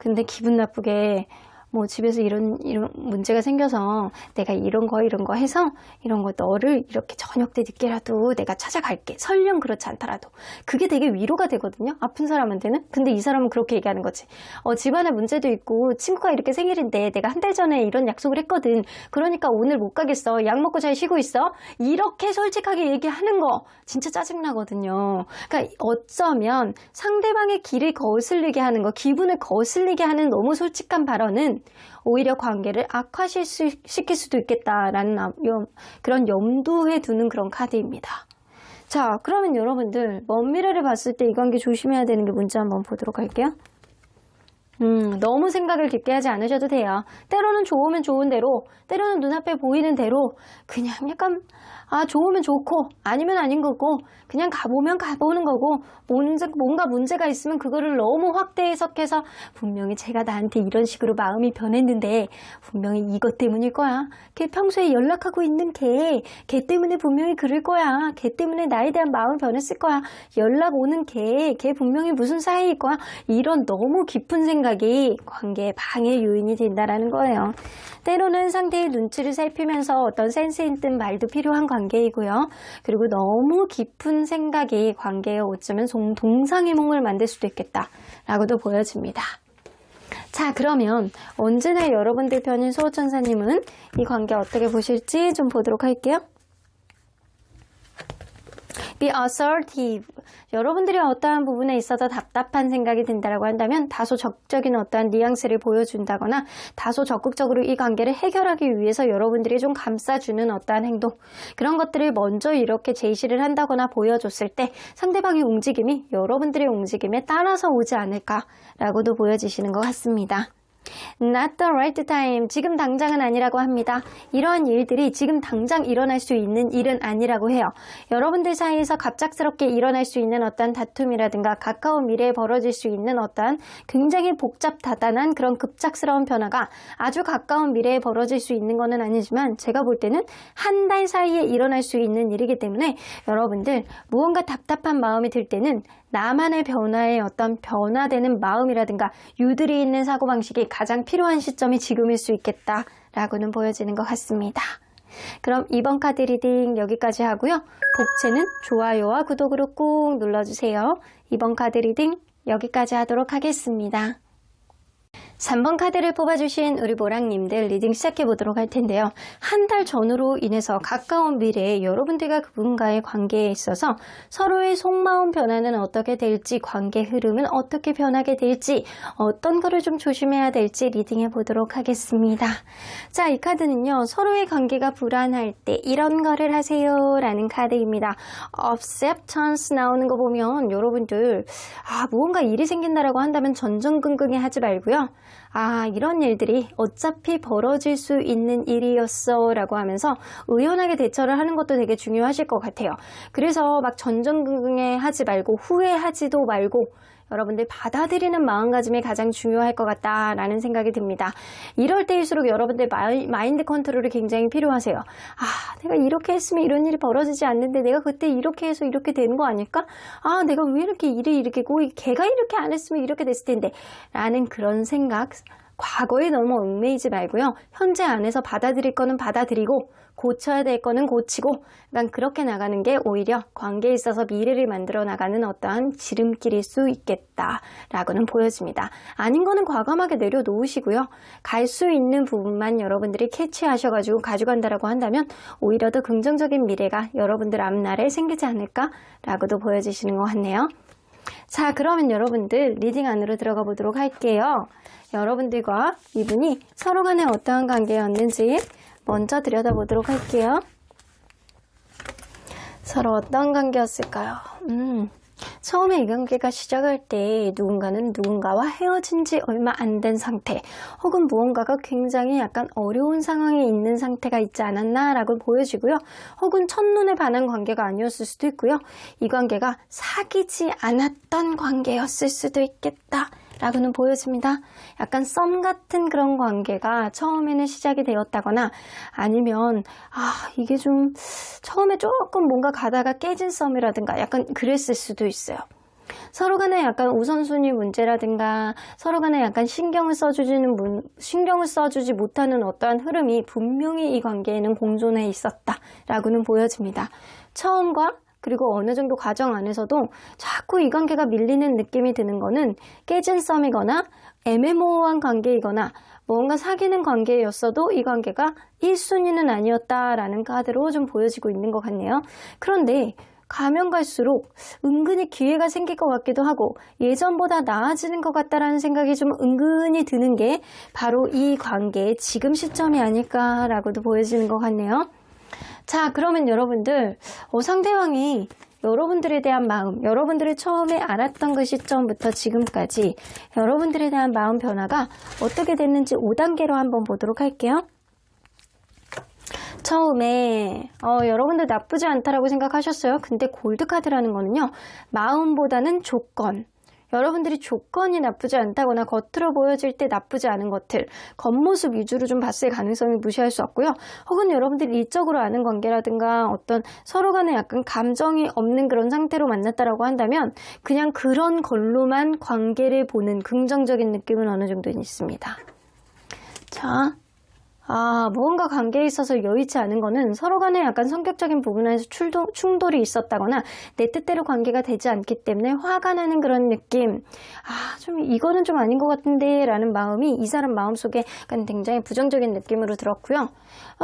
Speaker 1: 근데 기분 나쁘게 뭐 집에서 이런 문제가 생겨서 내가 이런 거 해서 이런 거 너를 이렇게 저녁 때 늦게라도 내가 찾아갈게. 설령 그렇지 않더라도. 그게 되게 위로가 되거든요, 아픈 사람한테는. 근데 이 사람은 그렇게 얘기하는 거지. 집안에 문제도 있고 친구가 이렇게 생일인데 내가 한 달 전에 이런 약속을 했거든. 그러니까 오늘 못 가겠어. 약 먹고 잘 쉬고 있어. 이렇게 솔직하게 얘기하는 거 진짜 짜증나거든요. 그러니까 어쩌면 상대방의 길을 거슬리게 하는 거, 기분을 거슬리게 하는 너무 솔직한 발언은 오히려 관계를 악화시킬 수도 있겠다라는 그런 염두에 두는 그런 카드입니다. 자, 그러면 여러분들 먼 미래를 봤을 때 이 관계 조심해야 되는 게 뭔지 한번 보도록 할게요. 너무 생각을 깊게 하지 않으셔도 돼요. 때로는 좋으면 좋은 대로, 때로는 눈앞에 보이는 대로 그냥 약간 좋으면 좋고 아니면 아닌 거고 그냥 가보면 가보는 거고, 뭔가 문제가 있으면 그거를 너무 확대 해석해서 분명히 제가 나한테 이런 식으로 마음이 변했는데 분명히 이것 때문일 거야. 걔 평소에 연락하고 있는 걔 때문에 분명히 그럴 거야. 걔 때문에 나에 대한 마음이 변했을 거야. 연락 오는 걔 분명히 무슨 사이일 거야. 이런 너무 깊은 생각이 관계의 방해 요인이 된다라는 거예요. 때로는 상대의 눈치를 살피면서 어떤 센스 있는 말도 필요한 관계이고요. 그리고 너무 깊은 생각이 관계에 어쩌면 동상이몽을 만들 수도 있겠다라고도 보여집니다. 자, 그러면 언제나 여러분들 편인 수호천사님은 이 관계 어떻게 보실지 좀 보도록 할게요. Be assertive. 여러분들이 어떠한 부분에 있어서 답답한 생각이 든다고 한다면 다소 적극적인 어떠한 뉘앙스를 보여준다거나 다소 적극적으로 이 관계를 해결하기 위해서 여러분들이 좀 감싸주는 어떠한 행동, 그런 것들을 먼저 이렇게 제시를 한다거나 보여줬을 때 상대방의 움직임이 여러분들의 움직임에 따라서 오지 않을까라고도 보여지시는 것 같습니다. Not the right time. 지금 당장은 아니라고 합니다. 이러한 일들이 지금 당장 일어날 수 있는 일은 아니라고 해요. 여러분들 사이에서 갑작스럽게 일어날 수 있는 어떤 다툼이라든가 가까운 미래에 벌어질 수 있는 어떤 굉장히 복잡다단한 그런 급작스러운 변화가 아주 가까운 미래에 벌어질 수 있는 것은 아니지만 제가 볼 때는 한 달 사이에 일어날 수 있는 일이기 때문에 여러분들 무언가 답답한 마음이 들 때는 나만의 변화에 어떤 변화되는 마음이라든가 유들이 있는 사고방식이 가장 필요한 시점이 지금일 수 있겠다라고는 보여지는 것 같습니다. 그럼 이번 카드 리딩 여기까지 하고요. 복채는 좋아요와 구독으로 꾹 눌러주세요. 이번 카드 리딩 여기까지 하도록 하겠습니다. 3번 카드를 뽑아주신 우리 보랑님들 리딩 시작해보도록 할 텐데요. 한 달 전으로 인해서 가까운 미래에 여러분들과 그분과의 관계에 있어서 서로의 속마음 변화는 어떻게 될지, 관계 흐름은 어떻게 변하게 될지, 어떤 거를 좀 조심해야 될지 리딩해보도록 하겠습니다. 자, 이 카드는요. 서로의 관계가 불안할 때 이런 거를 하세요 라는 카드입니다. Acceptance 나오는 거 보면 여러분들 무언가 일이 생긴다라고 한다면 전전긍긍해 하지 말고요. 이런 일들이 어차피 벌어질 수 있는 일이었어 라고 하면서 의연하게 대처를 하는 것도 되게 중요하실 것 같아요. 그래서 막 전전긍긍해 하지 말고 후회하지도 말고 여러분들 받아들이는 마음가짐이 가장 중요할 것 같다라는 생각이 듭니다. 이럴 때일수록 여러분들 마인드 컨트롤이 굉장히 필요하세요. 내가 이렇게 했으면 이런 일이 벌어지지 않는데 내가 그때 이렇게 해서 이렇게 되는 거 아닐까? 내가 왜 이렇게 일이 이렇게 고 걔가 이렇게 안 했으면 이렇게 됐을 텐데 라는 그런 생각, 과거에 너무 얽매이지 말고요. 현재 안에서 받아들일 거는 받아들이고 고쳐야 될 거는 고치고 그렇게 나가는 게 오히려 관계에 있어서 미래를 만들어 나가는 어떠한 지름길일 수 있겠다라고는 보여집니다. 아닌 거는 과감하게 내려놓으시고요. 갈 수 있는 부분만 여러분들이 캐치하셔가지고 가져간다라고 한다면 오히려 더 긍정적인 미래가 여러분들 앞날에 생기지 않을까라고도 보여지시는 것 같네요. 자, 그러면 여러분들 리딩 안으로 들어가 보도록 할게요. 여러분들과 이분이 서로 간에 어떠한 관계였는지 먼저 들여다보도록 할게요. 서로 어떤 관계였을까요? 처음에 이 관계가 시작할 때 누군가는 누군가와 헤어진 지 얼마 안 된 상태 혹은 무언가가 굉장히 약간 어려운 상황에 있는 상태가 있지 않았나 라고 보여지고요. 혹은 첫눈에 반한 관계가 아니었을 수도 있고요. 이 관계가 사귀지 않았던 관계였을 수도 있겠다 라고는 보여집니다. 약간 썸 같은 그런 관계가 처음에는 시작이 되었다거나 아니면 이게 좀 처음에 조금 뭔가 가다가 깨진 썸이라든가 약간 그랬을 수도 있어요. 서로 간에 약간 우선순위 문제라든가 서로 간에 약간 신경을 써주지 못하는 어떠한 흐름이 분명히 이 관계에는 공존해 있었다라고는 보여집니다. 처음과 그리고 어느 정도 과정 안에서도 자꾸 이 관계가 밀리는 느낌이 드는 거는 깨진 썸이거나 애매모호한 관계이거나 뭔가 사귀는 관계였어도 이 관계가 1순위는 아니었다라는 카드로 좀 보여지고 있는 것 같네요. 그런데 가면 갈수록 은근히 기회가 생길 것 같기도 하고 예전보다 나아지는 것 같다라는 생각이 좀 은근히 드는 게 바로 이 관계의 지금 시점이 아닐까라고도 보여지는 것 같네요. 자, 그러면 여러분들 상대방이 여러분들에 대한 마음, 여러분들이 처음에 알았던 그 시점부터 지금까지 여러분들에 대한 마음 변화가 어떻게 됐는지 5단계로 한번 보도록 할게요. 처음에 여러분들 나쁘지 않다라고 생각하셨어요. 근데 골드카드라는 거는요. 마음보다는 조건. 여러분들이 조건이 나쁘지 않다거나 겉으로 보여질 때 나쁘지 않은 것들, 겉모습 위주로 좀 봤을 가능성이 무시할 수 없고요. 혹은 여러분들이 일적으로 아는 관계라든가 어떤 서로 간에 약간 감정이 없는 그런 상태로 만났다라고 한다면 그냥 그런 걸로만 관계를 보는 긍정적인 느낌은 어느 정도 있습니다. 자, 무언가 관계에 있어서 여의치 않은 거는 서로 간에 약간 성격적인 부분에서 충돌이 있었다거나 내 뜻대로 관계가 되지 않기 때문에 화가 나는 그런 느낌. 좀 이거는 좀 아닌 것 같은데 라는 마음이 이 사람 마음속에 약간 굉장히 부정적인 느낌으로 들었고요.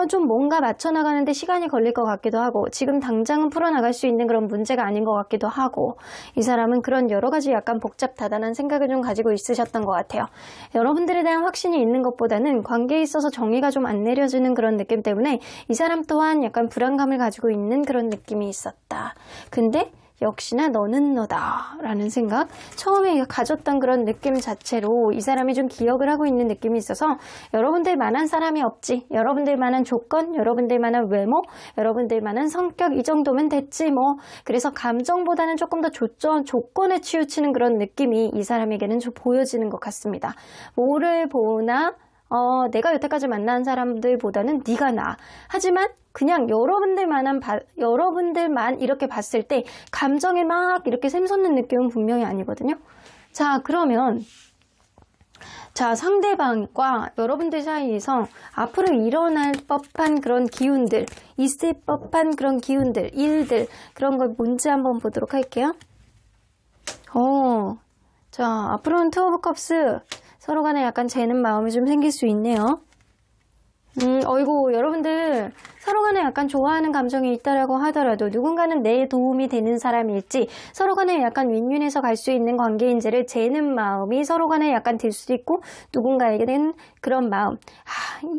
Speaker 1: 좀 뭔가 맞춰나가는데 시간이 걸릴 것 같기도 하고 지금 당장은 풀어나갈 수 있는 그런 문제가 아닌 것 같기도 하고 이 사람은 그런 여러 가지 약간 복잡다단한 생각을 좀 가지고 있으셨던 것 같아요. 여러분들에 대한 확신이 있는 것보다는 관계에 있어서 정의가 좀 안 내려지는 그런 느낌 때문에 이 사람 또한 약간 불안감을 가지고 있는 그런 느낌이 있었다. 근데 역시나 너는 너다 라는 생각, 처음에 가졌던 그런 느낌 자체로 이 사람이 좀 기억을 하고 있는 느낌이 있어서 여러분들만한 사람이 없지, 여러분들만한 조건, 여러분들만한 외모, 여러분들만한 성격, 이 정도면 됐지 뭐. 그래서 감정보다는 조금 더 조건에 치우치는 그런 느낌이 이 사람에게는 좀 보여지는 것 같습니다. 뭐를 보나 내가 여태까지 만난 사람들보다는 네가 나아. 하지만 그냥 여러분들만 이렇게 봤을 때 감정에 막 이렇게 샘솟는 느낌은 분명히 아니거든요. 자, 그러면 상대방과 여러분들 사이에서 앞으로 일어날 법한 그런 기운들, 있을 법한 그런 기운들, 일들, 그런 걸 뭔지 한번 보도록 할게요. 자, 앞으로는 투 오브 컵스, 서로 간에 약간 재는 마음이 좀 생길 수 있네요. 어이구, 여러분들 서로 간에 약간 좋아하는 감정이 있다라고 하더라도 누군가는 내 도움이 되는 사람일지, 서로 간에 약간 윈윈해서 갈 수 있는 관계인지를 재는 마음이 서로 간에 약간 들 수도 있고, 누군가에게는 그런 마음,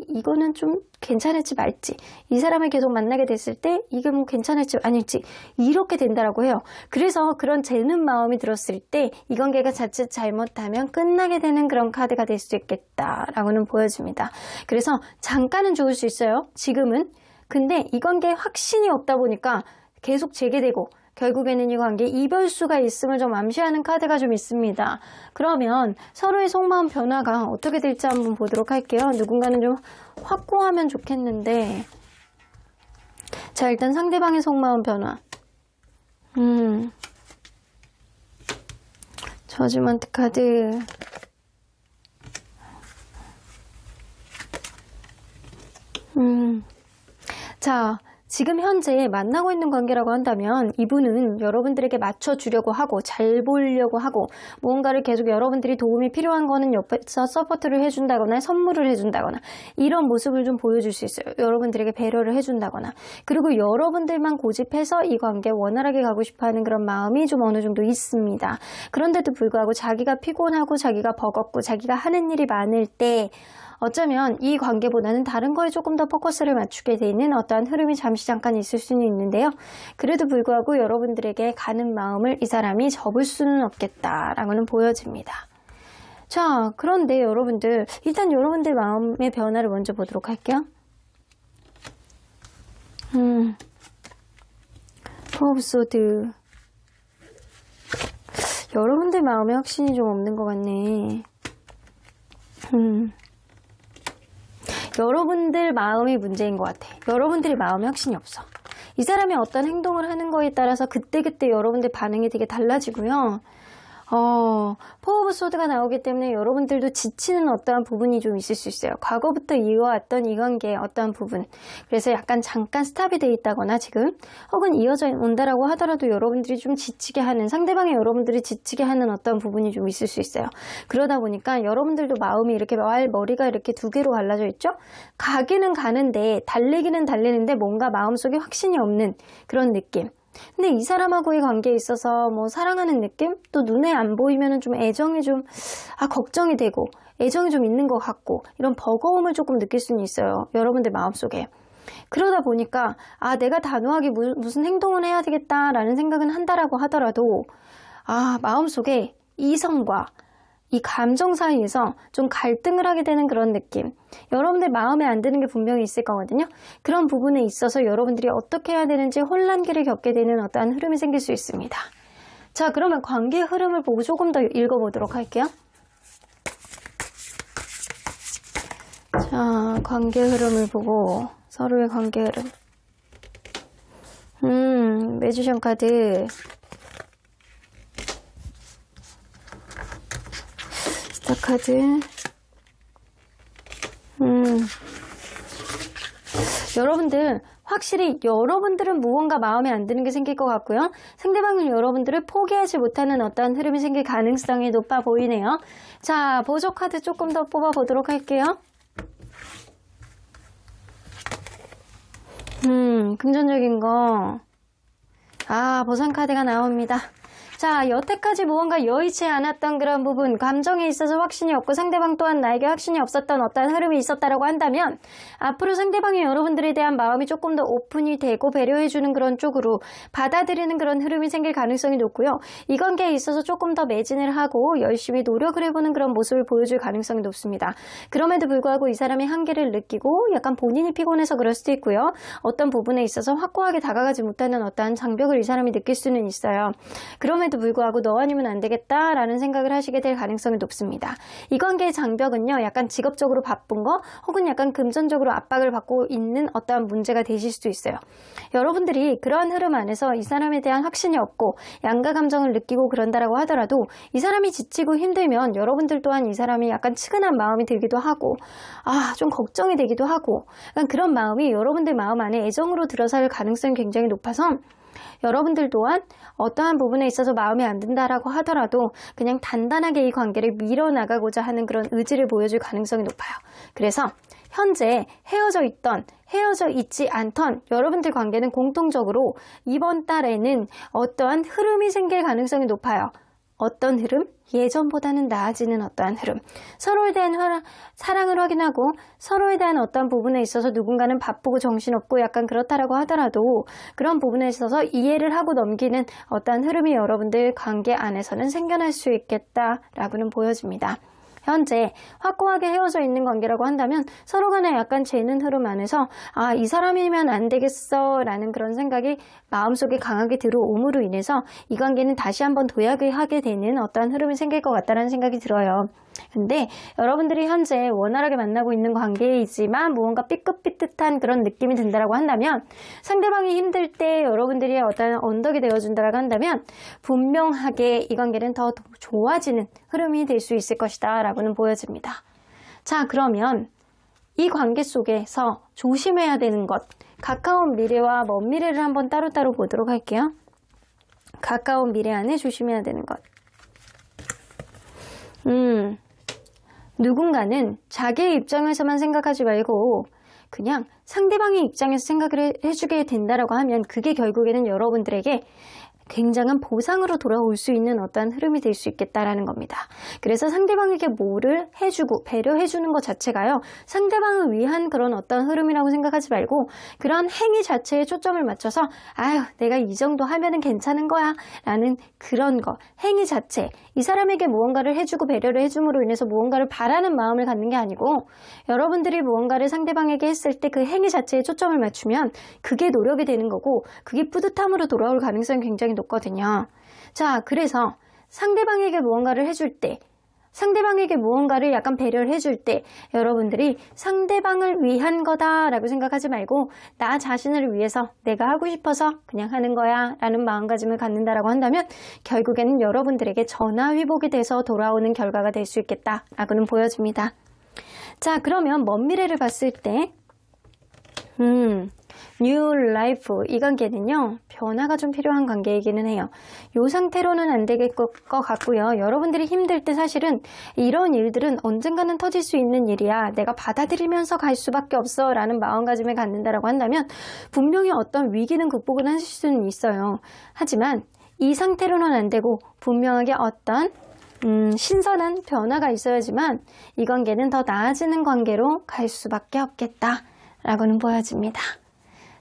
Speaker 1: 이거는 좀 괜찮을지 말지, 이 사람을 계속 만나게 됐을 때 이게 뭐 괜찮을지 아닐지, 이렇게 된다라고 해요. 그래서 그런 재는 마음이 들었을 때 이 관계가 자칫 잘못하면 끝나게 되는 그런 카드가 될 수 있겠다라고는 보여집니다. 그래서 잠깐은 좋을 수 있어요, 지금은. 근데 이 관계에 확신이 없다 보니까 계속 재개되고 결국에는 이 관계에 이별수가 있음을 좀 암시하는 카드가 좀 있습니다. 그러면 서로의 속마음 변화가 어떻게 될지 한번 보도록 할게요. 누군가는 좀 확고하면 좋겠는데, 자, 일단 상대방의 속마음 변화. 저지먼트 카드. 자, 지금 현재 만나고 있는 관계라고 한다면 이분은 여러분들에게 맞춰주려고 하고 잘 보이려고 하고, 무언가를 계속 여러분들이 도움이 필요한 거는 옆에서 서포트를 해준다거나 선물을 해준다거나 이런 모습을 좀 보여줄 수 있어요. 여러분들에게 배려를 해준다거나, 그리고 여러분들만 고집해서 이 관계에 원활하게 가고 싶어하는 그런 마음이 좀 어느 정도 있습니다. 그런데도 불구하고 자기가 피곤하고 자기가 버겁고 자기가 하는 일이 많을 때 어쩌면 이 관계보다는 다른 거에 조금 더 포커스를 맞추게 되는 어떠한 흐름이 잠깐 있을 수는 있는데요. 그래도 불구하고 여러분들에게 가는 마음을 이 사람이 접을 수는 없겠다라고는 보여집니다. 자, 그런데 여러분들, 일단 여러분들 마음의 변화를 먼저 보도록 할게요. 포 오브 소드. 여러분들 마음에 확신이 좀 없는 것 같네. 여러분들 마음이 문제인 것 같아. 여러분들이 마음에 확신이 없어. 이 사람이 어떤 행동을 하는 거에 따라서 그때그때 여러분들 반응이 되게 달라지고요. 포 오브 소드가 나오기 때문에 여러분들도 지치는 어떠한 부분이 좀 있을 수 있어요. 과거부터 이어왔던 이 관계의 어떠한 부분. 그래서 약간 잠깐 스탑이 돼 있다거나 지금, 혹은 이어져 온다라고 하더라도 여러분들이 좀 지치게 하는, 상대방이 여러분들이 지치게 하는 어떤 부분이 좀 있을 수 있어요. 그러다 보니까 여러분들도 마음이 이렇게 머리가 이렇게 두 개로 갈라져 있죠? 가기는 가는데, 달리기는 달리는데 뭔가 마음속에 확신이 없는 그런 느낌. 근데 이 사람하고의 관계에 있어서 뭐 사랑하는 느낌? 또 눈에 안 보이면은 좀 애정이 좀, 걱정이 되고, 애정이 좀 있는 것 같고, 이런 버거움을 조금 느낄 수는 있어요. 여러분들 마음속에. 그러다 보니까, 내가 단호하게 무슨 행동을 해야 되겠다라는 생각은 한다라고 하더라도, 마음속에 이성과 이 감정 사이에서 좀 갈등을 하게 되는 그런 느낌, 여러분들 마음에 안 드는 게 분명히 있을 거거든요. 그런 부분에 있어서 여러분들이 어떻게 해야 되는지 혼란기를 겪게 되는 어떠한 흐름이 생길 수 있습니다. 자, 그러면 관계의 흐름을 보고 조금 더 읽어보도록 할게요. 자, 관계 흐름을 보고, 서로의 관계 흐름. 매지션 카드. 스타 카드. 여러분들, 확실히 여러분들은 무언가 마음에 안 드는 게 생길 것 같고요. 상대방은 여러분들을 포기하지 못하는 어떠한 흐름이 생길 가능성이 높아 보이네요. 자, 보조 카드 조금 더 뽑아보도록 할게요. 긍정적인 거. 보상 카드가 나옵니다. 자, 여태까지 무언가 여의치 않았던 그런 부분, 감정에 있어서 확신이 없고 상대방 또한 나에게 확신이 없었던 어떤 흐름이 있었다라고 한다면 앞으로 상대방이 여러분들에 대한 마음이 조금 더 오픈이 되고 배려해주는 그런 쪽으로 받아들이는 그런 흐름이 생길 가능성이 높고요. 이 관계에 있어서 조금 더 매진을 하고 열심히 노력을 해보는 그런 모습을 보여줄 가능성이 높습니다. 그럼에도 불구하고 이 사람이 한계를 느끼고 약간 본인이 피곤해서 그럴 수도 있고요. 어떤 부분에 있어서 확고하게 다가가지 못하는 어떠한 장벽을 이 사람이 느낄 수는 있어요. 그럼에도 불구하고 너 아니면 안 되겠다라는 생각을 하시게 될 가능성이 높습니다. 이 관계의 장벽은요, 약간 직업적으로 바쁜 거 혹은 약간 금전적으로 압박을 받고 있는 어떠한 문제가 되실 수도 있어요. 여러분들이 그러한 흐름 안에서 이 사람에 대한 확신이 없고 양가 감정을 느끼고 그런다라고 하더라도 이 사람이 지치고 힘들면 여러분들 또한 이 사람이 약간 측은한 마음이 들기도 하고 좀 걱정이 되기도 하고 약간 그런 마음이 여러분들 마음 안에 애정으로 들어설 가능성이 굉장히 높아서 여러분들 또한 어떠한 부분에 있어서 마음에 안 든다라고 하더라도 그냥 단단하게 이 관계를 밀어나가고자 하는 그런 의지를 보여줄 가능성이 높아요. 그래서 현재 헤어져 있지 않던 여러분들 관계는 공통적으로 이번 달에는 어떠한 흐름이 생길 가능성이 높아요. 어떤 흐름? 예전보다는 나아지는 어떠한 흐름. 서로에 대한 사랑을 확인하고 서로에 대한 어떠한 부분에 있어서 누군가는 바쁘고 정신없고 약간 그렇다라고 하더라도 그런 부분에 있어서 이해를 하고 넘기는 어떠한 흐름이 여러분들 관계 안에서는 생겨날 수 있겠다라고는 보여집니다. 현재 확고하게 헤어져 있는 관계라고 한다면 서로 간에 약간 재는 흐름 안에서 이 사람이면 안 되겠어 라는 그런 생각이 마음속에 강하게 들어옴으로 인해서 이 관계는 다시 한번 도약을 하게 되는 어떠한 흐름이 생길 것 같다는 생각이 들어요. 근데 여러분들이 현재 원활하게 만나고 있는 관계이지만 무언가 삐끗삐끗한 그런 느낌이 든다라고 한다면 상대방이 힘들 때 여러분들이 어떤 언덕이 되어준다라고 한다면 분명하게 이 관계는 더 좋아지는 흐름이 될 수 있을 것이다 라고는 보여집니다. 자, 그러면 이 관계 속에서 조심해야 되는 것, 가까운 미래와 먼 미래를 한번 따로따로 보도록 할게요. 가까운 미래 안에 조심해야 되는 것. 누군가는 자기의 입장에서만 생각하지 말고 그냥 상대방의 입장에서 생각을 해주게 된다라고 하면 그게 결국에는 여러분들에게 굉장한 보상으로 돌아올 수 있는 어떠한 흐름이 될 수 있겠다라는 겁니다. 그래서 상대방에게 뭐를 해주고 배려해주는 것 자체가요, 상대방을 위한 그런 어떤 흐름이라고 생각하지 말고 그런 행위 자체에 초점을 맞춰서 내가 이 정도 하면은 괜찮은 거야 라는 그런 거, 행위 자체, 이 사람에게 무언가를 해주고 배려를 해줌으로 인해서 무언가를 바라는 마음을 갖는 게 아니고 여러분들이 무언가를 상대방에게 했을 때 그 행위 자체에 초점을 맞추면 그게 노력이 되는 거고 그게 뿌듯함으로 돌아올 가능성이 굉장히 높거든요. 자, 그래서 상대방에게 무언가를 해줄 때, 상대방에게 무언가를 약간 배려를 해줄 때 여러분들이 상대방을 위한 거다라고 생각하지 말고 나 자신을 위해서 내가 하고 싶어서 그냥 하는 거야 라는 마음가짐을 갖는다라고 한다면 결국에는 여러분들에게 전화위복이 돼서 돌아오는 결과가 될 수 있겠다라고는 보여집니다. 자, 그러면 먼 미래를 봤을 때 뉴 라이프, 이 관계는요 변화가 좀 필요한 관계이기는 해요. 이 상태로는 안 될 것 같고요. 여러분들이 힘들 때 사실은 이런 일들은 언젠가는 터질 수 있는 일이야, 내가 받아들이면서 갈 수밖에 없어 라는 마음가짐을 갖는다라고 한다면 분명히 어떤 위기는 극복을 하실 수는 있어요. 하지만 이 상태로는 안 되고 분명하게 어떤 신선한 변화가 있어야지만 이 관계는 더 나아지는 관계로 갈 수밖에 없겠다 라고는 보여집니다.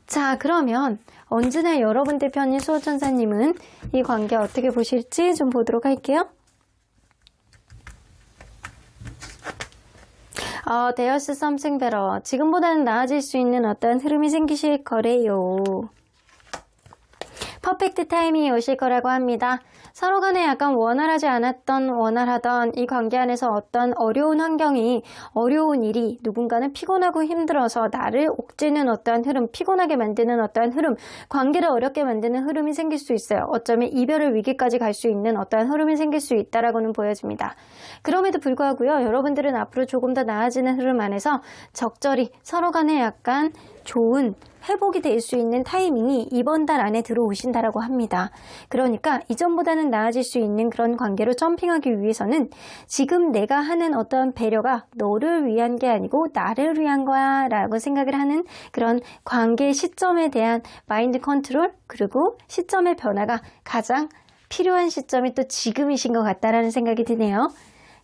Speaker 1: 자, 그러면 언제나 여러분들 편인 수호천사님은 이 관계 어떻게 보실지 좀 보도록 할게요. There's something better. 지금보다는 나아질 수 있는 어떤 흐름이 생기실 거래요. 퍼펙트 타이밍이 오실 거라고 합니다. 서로 간에 약간 원활하던 이 관계 안에서 어떤 어려운 환경이, 어려운 일이, 누군가는 피곤하고 힘들어서 나를 옥죄는 어떠한 흐름, 피곤하게 만드는 어떠한 흐름, 관계를 어렵게 만드는 흐름이 생길 수 있어요. 어쩌면 이별의 위기까지 갈 수 있는 어떠한 흐름이 생길 수 있다라고는 보여집니다. 그럼에도 불구하고요, 여러분들은 앞으로 조금 더 나아지는 흐름 안에서 적절히 서로 간에 약간 좋은 회복이 될 수 있는 타이밍이 이번 달 안에 들어오신다라고 합니다. 그러니까 이전보다는 나아질 수 있는 그런 관계로 점핑하기 위해서는 지금 내가 하는 어떤 배려가 너를 위한 게 아니고 나를 위한 거야 라고 생각을 하는 그런 관계 시점에 대한 마인드 컨트롤, 그리고 시점의 변화가 가장 필요한 시점이 또 지금이신 것 같다라는 생각이 드네요.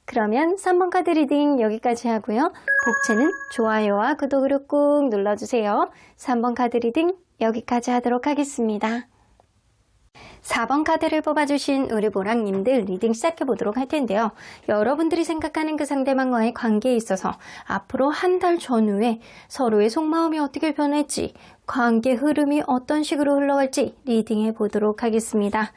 Speaker 1: 그러면 3번 카드 리딩 여기까지 하고요. 복채는 좋아요와 구독을 꾹 눌러주세요. 3번 카드 리딩 여기까지 하도록 하겠습니다. 4번 카드를 뽑아주신 우리 보랑님들 리딩 시작해보도록 할 텐데요. 여러분들이 생각하는 그 상대방과의 관계에 있어서 앞으로 한 달 전후에 서로의 속마음이 어떻게 변할지, 관계 흐름이 어떤 식으로 흘러갈지 리딩해 보도록 하겠습니다.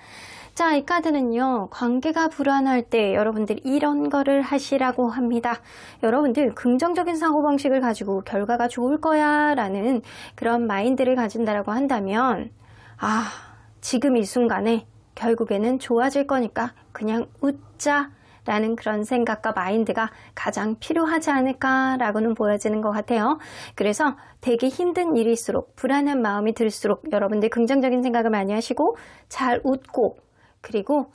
Speaker 1: 자, 이 카드는요, 관계가 불안할 때 여러분들 이런 거를 하시라고 합니다. 여러분들 긍정적인 사고방식을 가지고 결과가 좋을 거야 라는 그런 마인드를 가진다라고 한다면, 지금 이 순간에 결국에는 좋아질 거니까 그냥 웃자 라는 그런 생각과 마인드가 가장 필요하지 않을까라고는 보여지는 것 같아요. 그래서 되게 힘든 일일수록, 불안한 마음이 들수록 여러분들 긍정적인 생각을 많이 하시고 잘 웃고, 그리고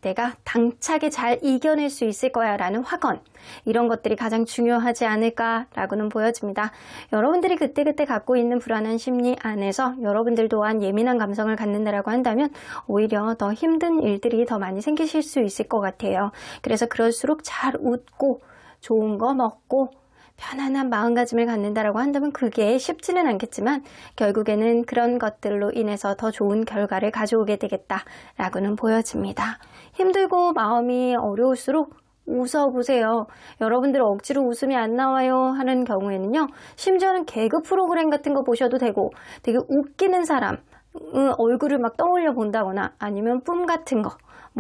Speaker 1: 내가 당차게 잘 이겨낼 수 있을 거야 라는 확언, 이런 것들이 가장 중요하지 않을까라고는 보여집니다. 여러분들이 그때그때 갖고 있는 불안한 심리 안에서 여러분들 또한 예민한 감성을 갖는다라고 한다면 오히려 더 힘든 일들이 더 많이 생기실 수 있을 것 같아요. 그래서 그럴수록 잘 웃고 좋은 거 먹고 편안한 마음가짐을 갖는다라고 한다면 그게 쉽지는 않겠지만 결국에는 그런 것들로 인해서 더 좋은 결과를 가져오게 되겠다라고는 보여집니다. 힘들고 마음이 어려울수록 웃어보세요. 여러분들 억지로 웃음이 안 나와요 하는 경우에는요, 심지어는 개그 프로그램 같은 거 보셔도 되고 되게 웃기는 사람 얼굴을 막 떠올려 본다거나 아니면 뿜 같은 거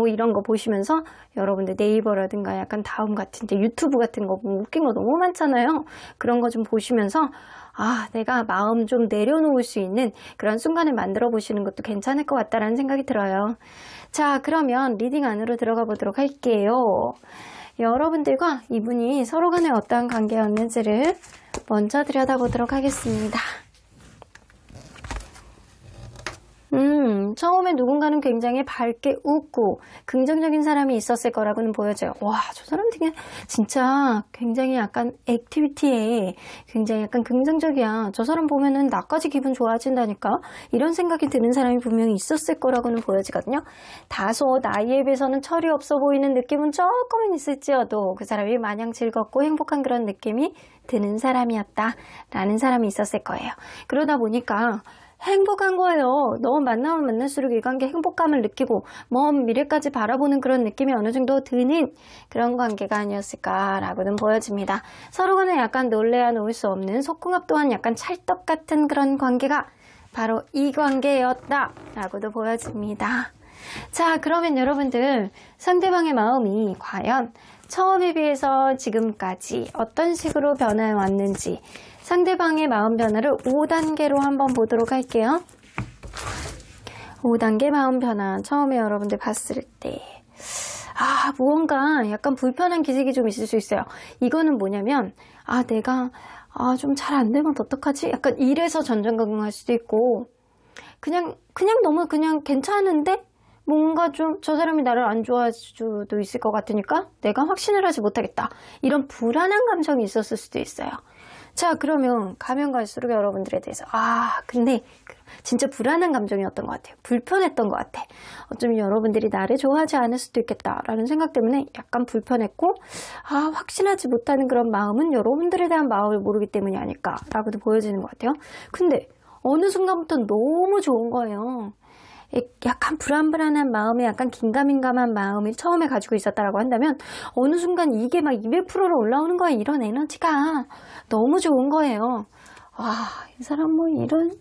Speaker 1: 이런 거 보시면서 여러분들 네이버라든가 약간 다음 같은 유튜브 같은 거 웃긴 거 너무 많잖아요. 그런 거 좀 보시면서 내가 마음 좀 내려놓을 수 있는 그런 순간을 만들어 보시는 것도 괜찮을 것 같다라는 생각이 들어요. 자, 그러면 리딩 안으로 들어가 보도록 할게요. 여러분들과 이분이 서로 간에 어떠한 관계였는지를 먼저 들여다보도록 하겠습니다. 처음에 누군가는 굉장히 밝게 웃고 긍정적인 사람이 있었을 거라고는 보여져요. 저 사람 되게 진짜 굉장히 약간 액티비티에 굉장히 약간 긍정적이야. 저 사람 보면은 나까지 기분 좋아진다니까? 이런 생각이 드는 사람이 분명히 있었을 거라고는 보여지거든요. 다소 나이에 비해서는 철이 없어 보이는 느낌은 조금은 있을지어도 그 사람이 마냥 즐겁고 행복한 그런 느낌이 드는 사람이었다라는 사람이 있었을 거예요. 그러다 보니까 행복한 거예요. 너무 만나면 만날수록 이 관계 행복감을 느끼고 먼 미래까지 바라보는 그런 느낌이 어느 정도 드는 그런 관계가 아니었을까라고는 보여집니다. 서로 간에 약간 놀래야 놓을 수 없는 속궁합 또한 약간 찰떡 같은 그런 관계가 바로 이 관계였다라고도 보여집니다. 자, 그러면 여러분들 상대방의 마음이 과연 처음에 비해서 지금까지 어떤 식으로 변해 왔는지 상대방의 마음 변화를 5단계로 한번 보도록 할게요. 5단계 마음 변화. 처음에 여러분들 봤을 때 무언가 약간 불편한 기색이 좀 있을 수 있어요. 이거는 뭐냐면 내가 좀 잘 안 되면 어떡하지? 약간 이래서 전전긍긍할 수도 있고 그냥 너무 그냥 괜찮은데 뭔가 좀 저 사람이 나를 안 좋아할 수도 있을 것 같으니까 내가 확신을 하지 못하겠다. 이런 불안한 감정이 있었을 수도 있어요. 자, 그러면 가면 갈수록 여러분들에 대해서 근데 진짜 불안한 감정이었던 것 같아요. 불편했던 것 같아. 어쩌면 여러분들이 나를 좋아하지 않을 수도 있겠다라는 생각 때문에 약간 불편했고 확신하지 못하는 그런 마음은 여러분들에 대한 마음을 모르기 때문이 아닐까라고도 보여지는 것 같아요. 근데 어느 순간부터 너무 좋은 거예요. 약간 불안불안한 마음에 약간 긴가민감한 마음을 처음에 가지고 있었다라고 한다면 어느 순간 이게 막 200%로 올라오는 거예요. 이런 에너지가 너무 좋은 거예요. 이 사람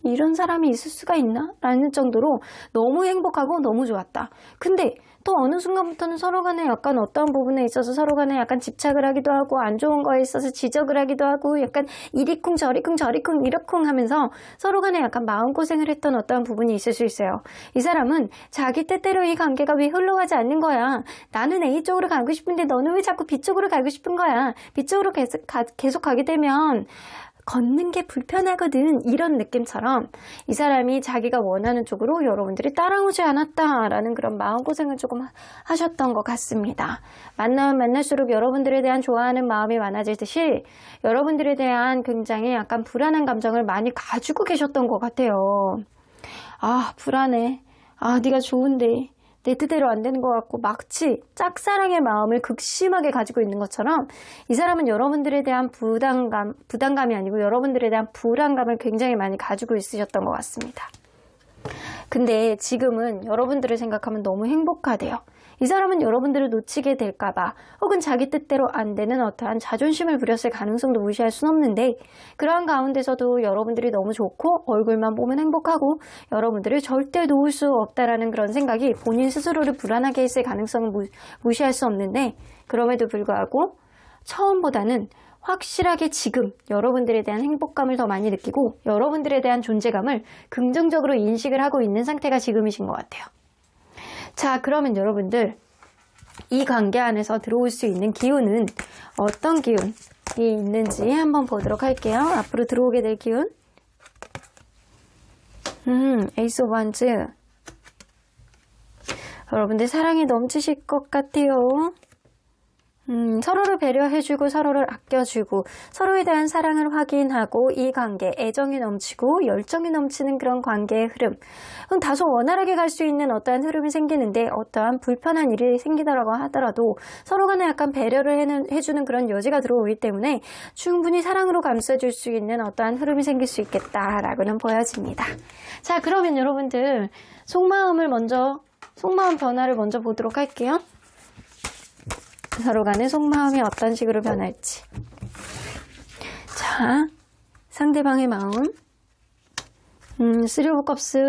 Speaker 1: 이런 사람이 있을 수가 있나? 라는 정도로 너무 행복하고 너무 좋았다. 근데 또 어느 순간부터는 서로 간에 약간 어떤 부분에 있어서 서로 간에 약간 집착을 하기도 하고 안 좋은 거에 있어서 지적을 하기도 하고 약간 이리쿵 저리쿵 이러쿵 하면서 서로 간에 약간 마음고생을 했던 어떤 부분이 있을 수 있어요. 이 사람은 자기 뜻대로 이 관계가 왜 흘러가지 않는 거야. 나는 A 쪽으로 가고 싶은데 너는 왜 자꾸 B 쪽으로 가고 싶은 거야. B 쪽으로 계속 가게 되면 걷는 게 불편하거든. 이런 느낌처럼 이 사람이 자기가 원하는 쪽으로 여러분들이 따라오지 않았다라는 그런 마음고생을 조금 하셨던 것 같습니다. 만나면 만날수록 여러분들에 대한 좋아하는 마음이 많아지듯이 여러분들에 대한 굉장히 약간 불안한 감정을 많이 가지고 계셨던 것 같아요. 불안해. 네가 좋은데 내 뜻대로 안 되는 것 같고 마치 짝사랑의 마음을 극심하게 가지고 있는 것처럼 이 사람은 여러분들에 대한 부담감이 아니고 여러분들에 대한 불안감을 굉장히 많이 가지고 있으셨던 것 같습니다. 근데 지금은 여러분들을 생각하면 너무 행복하대요. 이 사람은 여러분들을 놓치게 될까봐 혹은 자기 뜻대로 안 되는 어떠한 자존심을 부렸을 가능성도 무시할 순 없는데 그러한 가운데서도 여러분들이 너무 좋고 얼굴만 보면 행복하고 여러분들을 절대 놓을 수 없다라는 그런 생각이 본인 스스로를 불안하게 했을 가능성을 무시할 수 없는데 그럼에도 불구하고 처음보다는 확실하게 지금 여러분들에 대한 행복감을 더 많이 느끼고 여러분들에 대한 존재감을 긍정적으로 인식을 하고 있는 상태가 지금이신 것 같아요. 자, 그러면 여러분들 이 관계 안에서 들어올 수 있는 기운은 어떤 기운이 있는지 한번 보도록 할게요. 앞으로 들어오게 될 기운. 에이스 오브 wands. 여러분들 사랑이 넘치실 것 같아요. 서로를 배려해주고 서로를 아껴주고 서로에 대한 사랑을 확인하고 이 관계, 애정이 넘치고 열정이 넘치는 그런 관계의 흐름. 다소 원활하게 갈 수 있는 어떠한 흐름이 생기는데 어떠한 불편한 일이 생기더라고 하더라도 서로 간에 약간 배려를 해주는 그런 여지가 들어오기 때문에 충분히 사랑으로 감싸줄 수 있는 어떠한 흐름이 생길 수 있겠다라고는 보여집니다. 자, 그러면 여러분들 속마음 변화를 먼저 보도록 할게요. 서로 간의 속마음이 어떤 식으로 변할지. 자, 상대방의 마음. 쓰리 오브 컵스.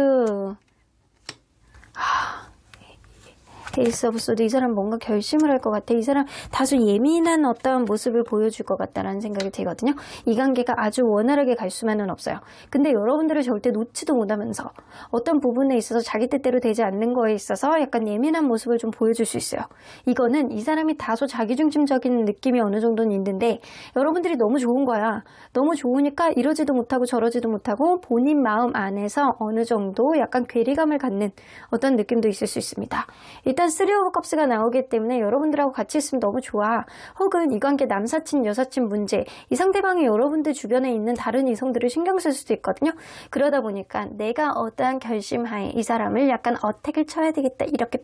Speaker 1: 에이스 오브 소드. 이 사람 뭔가 결심을 할 것 같아. 이 사람 다소 예민한 어떠한 모습을 보여줄 것 같다라는 생각이 들거든요. 이 관계가 아주 원활하게 갈 수만은 없어요. 근데 여러분들을 절대 놓지도 못하면서 어떤 부분에 있어서 자기 뜻대로 되지 않는 거에 있어서 약간 예민한 모습을 좀 보여줄 수 있어요. 이거는 이 사람이 다소 자기중심적인 느낌이 어느 정도는 있는데 여러분들이 너무 좋은 거야. 너무 좋으니까 이러지도 못하고 저러지도 못하고 본인 마음 안에서 어느 정도 약간 괴리감을 갖는 어떤 느낌도 있을 수 있습니다. 일단 쓰리 오브 컵스가 나오기 때문에 여러분들하고 같이 있으면 너무 좋아. 혹은 이 관계 남사친, 여사친 문제, 이 상대방이 여러분들 주변에 있는 다른 이성들을 신경 쓸 수도 있거든요. 그러다 보니까 내가 어떠한 결심하에 이 사람을 약간 어택을 쳐야 되겠다. 이렇게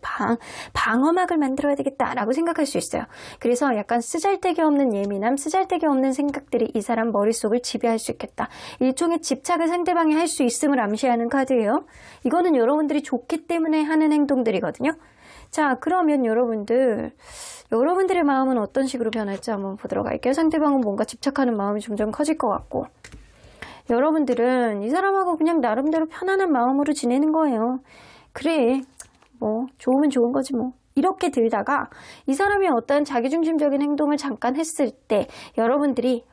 Speaker 1: 방어막을 만들어야 되겠다라고 생각할 수 있어요. 그래서 약간 쓰잘데기 없는 예민함, 쓰잘데기 없는 생각들이 이 사람 머릿속을 지배할 수 있겠다. 일종의 집착을 상대방이 할 수 있음을 암시하는 카드예요. 이거는 여러분들이 좋기 때문에 하는 행동들이거든요. 자, 그러면 여러분들의 마음은 어떤 식으로 변할지 한번 보도록 할게요. 상대방은 뭔가 집착하는 마음이 점점 커질 것 같고 여러분들은 이 사람하고 그냥 나름대로 편안한 마음으로 지내는 거예요. 그래, 뭐 좋으면 좋은 거지 뭐. 이렇게 들다가 이 사람이 어떤 자기중심적인 행동을 잠깐 했을 때 여러분들이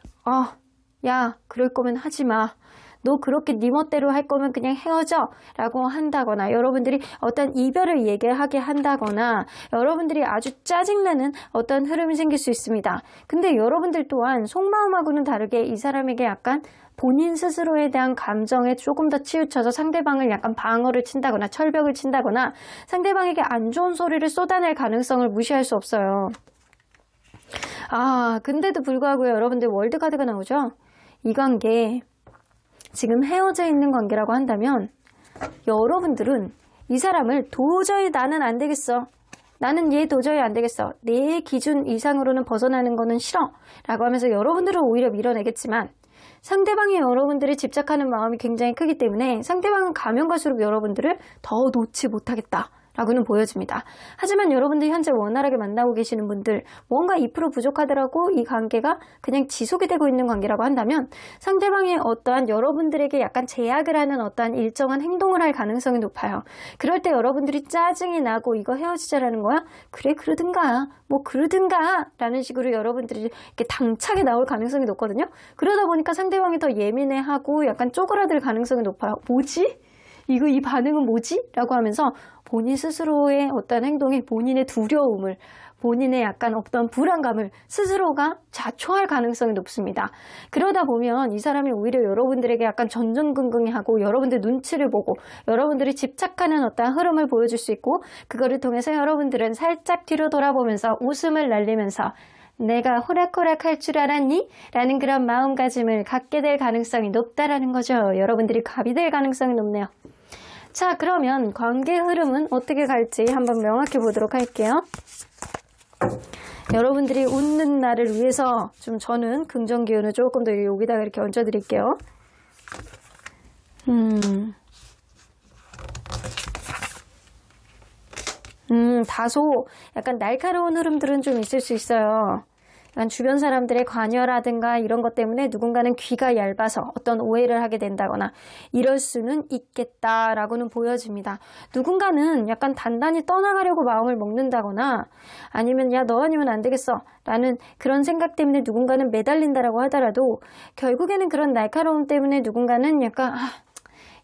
Speaker 1: 야, 그럴 거면 하지 마. 너 그렇게 네 멋대로 할 거면 그냥 헤어져 라고 한다거나 여러분들이 어떤 이별을 얘기하게 한다거나 여러분들이 아주 짜증나는 어떤 흐름이 생길 수 있습니다. 근데 여러분들 또한 속마음하고는 다르게 이 사람에게 약간 본인 스스로에 대한 감정에 조금 더 치우쳐서 상대방을 약간 방어를 친다거나 철벽을 친다거나 상대방에게 안 좋은 소리를 쏟아낼 가능성을 무시할 수 없어요. 근데도 불구하고 여러분들 월드카드가 나오죠? 이 관계 지금 헤어져 있는 관계라고 한다면 여러분들은 이 사람을 도저히 나는 안 되겠어. 나는 얘 도저히 안 되겠어. 내 기준 이상으로는 벗어나는 거는 싫어. 라고 하면서 여러분들은 오히려 밀어내겠지만 상대방이 여러분들이 집착하는 마음이 굉장히 크기 때문에 상대방은 가면 갈수록 여러분들을 더 놓지 못하겠다. 라고는 보여집니다. 하지만 여러분들 현재 원활하게 만나고 계시는 분들 뭔가 2% 부족하더라고 이 관계가 그냥 지속이 되고 있는 관계라고 한다면 상대방의 어떠한 여러분들에게 약간 제약을 하는 어떠한 일정한 행동을 할 가능성이 높아요. 그럴 때 여러분들이 짜증이 나고 이거 헤어지자라는 거야? 그래 그러든가 뭐 그러든가 라는 식으로 여러분들이 이렇게 당차게 나올 가능성이 높거든요. 그러다 보니까 상대방이 더 예민해하고 약간 쪼그라들 가능성이 높아요. 뭐지? 이 반응은 뭐지? 라고 하면서 본인 스스로의 어떤 행동에 본인의 두려움을, 본인의 약간 어떤 불안감을 스스로가 자초할 가능성이 높습니다. 그러다 보면 이 사람이 오히려 여러분들에게 약간 전전긍긍해하고 여러분들 눈치를 보고 여러분들이 집착하는 어떤 흐름을 보여줄 수 있고 그거를 통해서 여러분들은 살짝 뒤로 돌아보면서 웃음을 날리면서 내가 호락호락할 줄 알았니? 라는 그런 마음가짐을 갖게 될 가능성이 높다라는 거죠. 여러분들이 갑이 될 가능성이 높네요. 자, 그러면 관계 흐름은 어떻게 갈지 한번 명확히 보도록 할게요. 여러분들이 웃는 날을 위해서 좀 저는 긍정 기운을 조금 더 여기다가 이렇게 얹어 드릴게요. 다소 약간 날카로운 흐름들은 좀 있을 수 있어요. 약간 주변 사람들의 관여라든가 이런 것 때문에 누군가는 귀가 얇아서 어떤 오해를 하게 된다거나 이럴 수는 있겠다라고는 보여집니다. 누군가는 약간 단단히 떠나가려고 마음을 먹는다거나 아니면 야, 너 아니면 안 되겠어 라는 그런 생각 때문에 누군가는 매달린다라고 하더라도 결국에는 그런 날카로움 때문에 누군가는 약간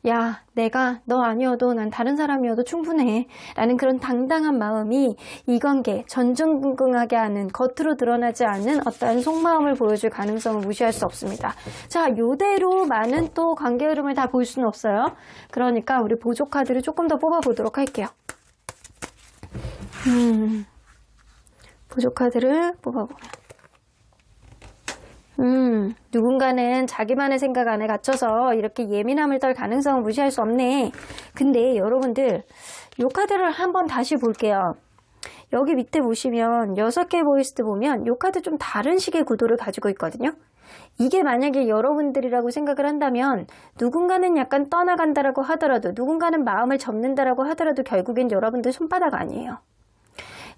Speaker 1: 야, 내가 너 아니어도 난 다른 사람이어도 충분해 라는 그런 당당한 마음이 이 관계 전전긍긍하게 하는, 겉으로 드러나지 않는 어떠한 속마음을 보여줄 가능성을 무시할 수 없습니다. 자, 요대로 많은 또 관계 흐름을 다 볼 수는 없어요. 그러니까 우리 보조 카드를 조금 더 뽑아보도록 할게요. 보조 카드를 뽑아보면 누군가는 자기만의 생각 안에 갇혀서 이렇게 예민함을 떨 가능성을 무시할 수 없네. 근데 여러분들 이 카드를 한번 다시 볼게요. 여기 밑에 보시면 6개 보이스트 보면 이 카드 좀 다른 식의 구도를 가지고 있거든요. 이게 만약에 여러분들이라고 생각을 한다면 누군가는 약간 떠나간다라고 하더라도 누군가는 마음을 접는다라고 하더라도 결국엔 여러분들 손바닥 아니에요.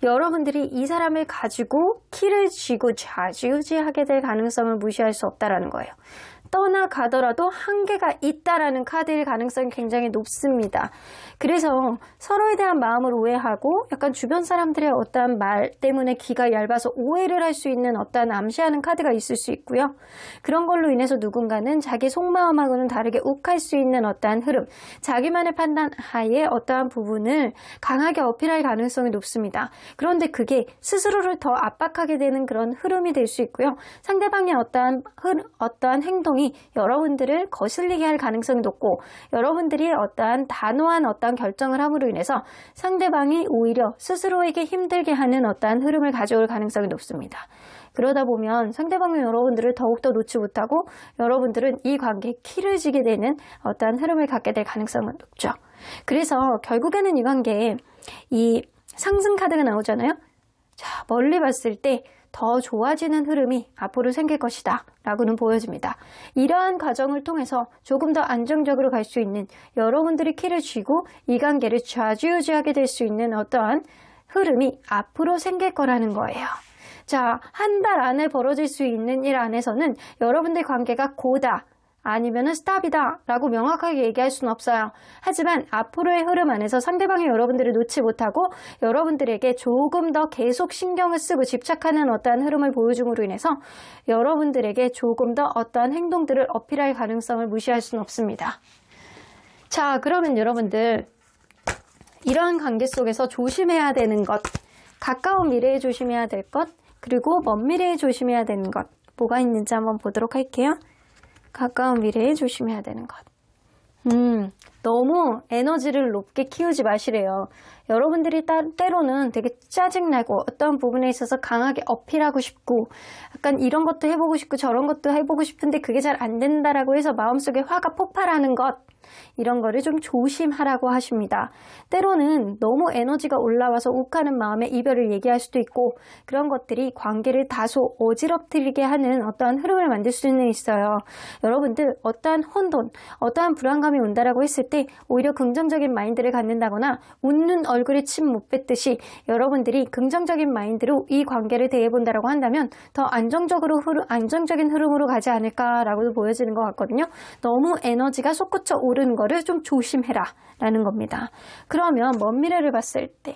Speaker 1: 여러분들이 이 사람을 가지고 키를 쥐고 좌지우지하게 될 가능성을 무시할 수 없다라는 거예요. 떠나가더라도 한계가 있다라는 카드일 가능성이 굉장히 높습니다. 그래서 서로에 대한 마음을 오해하고 약간 주변 사람들의 어떠한 말 때문에 귀가 얇아서 오해를 할 수 있는 어떠한 암시하는 카드가 있을 수 있고요. 그런 걸로 인해서 누군가는 자기 속마음하고는 다르게 욱할 수 있는 어떠한 흐름, 자기만의 판단 하에 어떠한 부분을 강하게 어필할 가능성이 높습니다. 그런데 그게 스스로를 더 압박하게 되는 그런 흐름이 될 수 있고요. 상대방의 어떠한 행동이 여러분들을 거슬리게 할 가능성이 높고 여러분들이 어떠한 단호한 어떠한 결정을 함으로 인해서 상대방이 오히려 스스로에게 힘들게 하는 어떠한 흐름을 가져올 가능성이 높습니다. 그러다 보면 상대방은 여러분들을 더욱더 놓지 못하고 여러분들은 이 관계에 키를 지게 되는 어떠한 흐름을 갖게 될 가능성은 높죠. 그래서 결국에는 이 관계에 이 상승 카드가 나오잖아요. 자, 멀리 봤을 때 더 좋아지는 흐름이 앞으로 생길 것이다 라고는 보여집니다. 이러한 과정을 통해서 조금 더 안정적으로 갈 수 있는, 여러분들이 키를 쥐고 이 관계를 좌지우지하게 될 수 있는 어떠한 흐름이 앞으로 생길 거라는 거예요. 자, 한 달 안에 벌어질 수 있는 일 안에서는 여러분들 관계가 고다 아니면은 스탑이다 라고 명확하게 얘기할 수는 없어요. 하지만 앞으로의 흐름 안에서 상대방이 여러분들을 놓지 못하고 여러분들에게 조금 더 계속 신경을 쓰고 집착하는 어떠한 흐름을 보여줌으로 인해서 여러분들에게 조금 더 어떠한 행동들을 어필할 가능성을 무시할 수는 없습니다. 자, 그러면 여러분들 이러한 관계 속에서 조심해야 되는 것, 가까운 미래에 조심해야 될 것, 그리고 먼 미래에 조심해야 되는 것, 뭐가 있는지 한번 보도록 할게요. 가까운 미래에 조심해야 되는 것. 너무 에너지를 높게 키우지 마시래요. 여러분들이 때로는 되게 짜증나고 어떤 부분에 있어서 강하게 어필하고 싶고 약간 이런 것도 해보고 싶고 저런 것도 해보고 싶은데 그게 잘 안 된다라고 해서 마음속에 화가 폭발하는 것, 이런 거를 좀 조심하라고 하십니다. 때로는 너무 에너지가 올라와서 욱하는 마음에 이별을 얘기할 수도 있고 그런 것들이 관계를 다소 어지럽히게 하는 어떠한 흐름을 만들 수는 있어요. 여러분들 어떠한 혼돈, 어떠한 불안감이 온다라고 했을 때 오히려 긍정적인 마인드를 갖는다거나 웃는 얼굴에 침 못 뱉듯이 여러분들이 긍정적인 마인드로 이 관계를 대해본다라고 한다면 더 안정적인 흐름으로 가지 않을까라고도 보여지는 것 같거든요. 너무 에너지가 솟구쳐 오르는 거를 좀 조심해라 라는 겁니다. 그러면 먼 미래를 봤을 때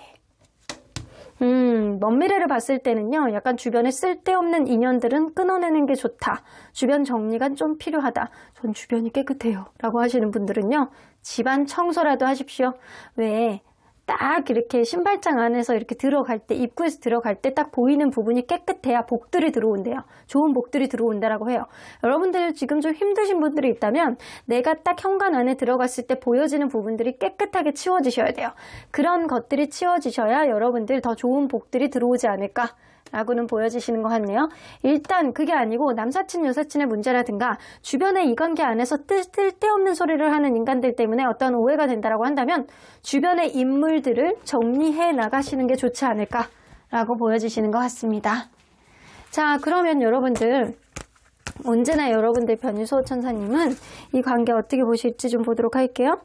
Speaker 1: 먼 미래를 봤을 때는요, 약간 주변에 쓸데없는 인연들은 끊어내는 게 좋다. 주변 정리가 좀 필요하다. 전 주변이 깨끗해요 라고 하시는 분들은요, 집안 청소라도 하십시오. 왜? 딱 이렇게 신발장 안에서 이렇게 들어갈 때, 입구에서 들어갈 때 딱 보이는 부분이 깨끗해야 복들이 들어온대요. 좋은 복들이 들어온다라고 해요. 여러분들 지금 좀 힘드신 분들이 있다면 내가 딱 현관 안에 들어갔을 때 보여지는 부분들이 깨끗하게 치워지셔야 돼요. 그런 것들이 치워지셔야 여러분들 더 좋은 복들이 들어오지 않을까 라고는 보여지시는 것 같네요. 일단 그게 아니고 남사친 여사친의 문제라든가 주변의 이 관계 안에서 쓸데없는 소리를 하는 인간들 때문에 어떤 오해가 된다라고 한다면 주변의 인물들을 정리해 나가시는 게 좋지 않을까라고 보여지시는 것 같습니다. 자, 그러면 여러분들 언제나 여러분들 편인 수호천사님은 이 관계 어떻게 보실지 좀 보도록 할게요.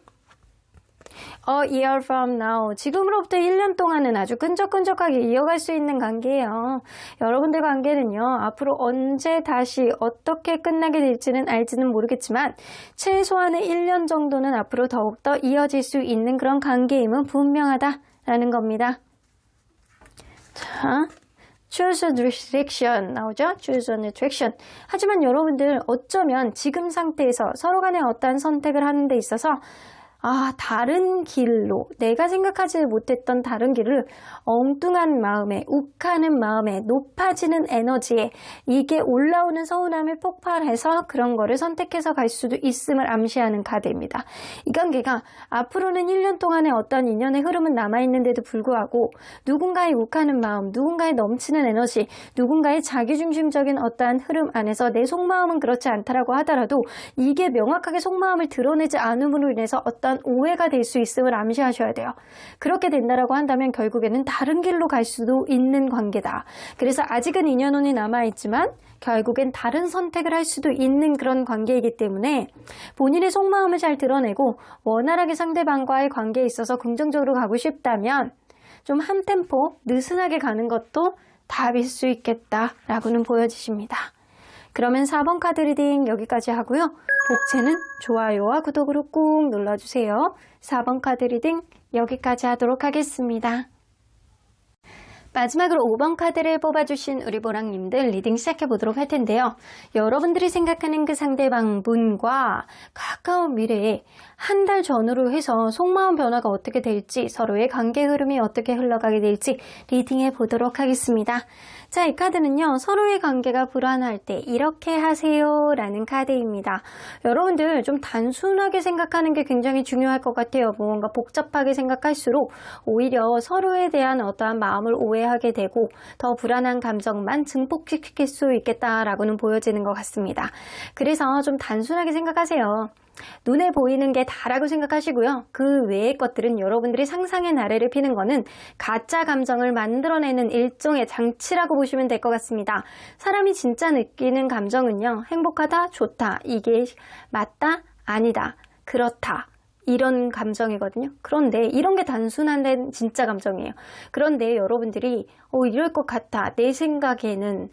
Speaker 1: A year from now. 지금으로부터 1년 동안은 아주 끈적끈적하게 이어갈 수 있는 관계예요. 여러분들 관계는요, 앞으로 언제 다시 어떻게 끝나게 될지는 알지는 모르겠지만 최소한의 1년 정도는 앞으로 더욱더 이어질 수 있는 그런 관계임은 분명하다라는 겁니다. 자, choose a direction 나오죠? choose a direction. 하지만 여러분들 어쩌면 지금 상태에서 서로 간에 어떠한 선택을 하는 데 있어서 다른 길로, 내가 생각하지 못했던 다른 길을 엉뚱한 마음에, 욱하는 마음에, 높아지는 에너지에 이게 올라오는 서운함을 폭발해서 그런 거를 선택해서 갈 수도 있음을 암시하는 카드입니다. 이 관계가 앞으로는 1년 동안의 어떤 인연의 흐름은 남아있는데도 불구하고 누군가의 욱하는 마음, 누군가의 넘치는 에너지, 누군가의 자기중심적인 어떠한 흐름 안에서 내 속마음은 그렇지 않다라고 하더라도 이게 명확하게 속마음을 드러내지 않음으로 인해서 어떤 오해가 될 수 있음을 암시하셔야 돼요. 그렇게 된다라고 한다면 결국에는 다른 길로 갈 수도 있는 관계다. 그래서 아직은 인연운이 남아있지만 결국엔 다른 선택을 할 수도 있는 그런 관계이기 때문에 본인의 속마음을 잘 드러내고 원활하게 상대방과의 관계에 있어서 긍정적으로 가고 싶다면 좀 한 템포 느슨하게 가는 것도 답일 수 있겠다라고는 보여지십니다. 그러면 4번 카드 리딩 여기까지 하고요. 복채는 좋아요와 구독으로 꾹 눌러주세요. 4번 카드 리딩 여기까지 하도록 하겠습니다. 마지막으로 5번 카드를 뽑아주신 우리 보랑님들 리딩 시작해보도록 할 텐데요. 여러분들이 생각하는 그 상대방 분과 가까운 미래에 한 달 전후로 해서 속마음 변화가 어떻게 될지, 서로의 관계 흐름이 어떻게 흘러가게 될지 리딩해 보도록 하겠습니다. 자, 이 카드는요, 서로의 관계가 불안할 때 이렇게 하세요 라는 카드입니다. 여러분들 좀 단순하게 생각하는 게 굉장히 중요할 것 같아요. 뭔가 복잡하게 생각할수록 오히려 서로에 대한 어떠한 마음을 오해하게 되고 더 불안한 감정만 증폭시킬 수 있겠다라고는 보여지는 것 같습니다. 그래서 좀 단순하게 생각하세요. 눈에 보이는 게 다라고 생각하시고요. 그 외의 것들은 여러분들이 상상의 나래를 피는 거는 가짜 감정을 만들어내는 일종의 장치라고 보시면 될 것 같습니다. 사람이 진짜 느끼는 감정은요. 행복하다, 좋다, 이게 맞다, 아니다, 그렇다. 이런 감정이거든요. 그런데 이런 게 단순한 데는 진짜 감정이에요. 그런데 여러분들이 이럴 것 같아. 내 생각에는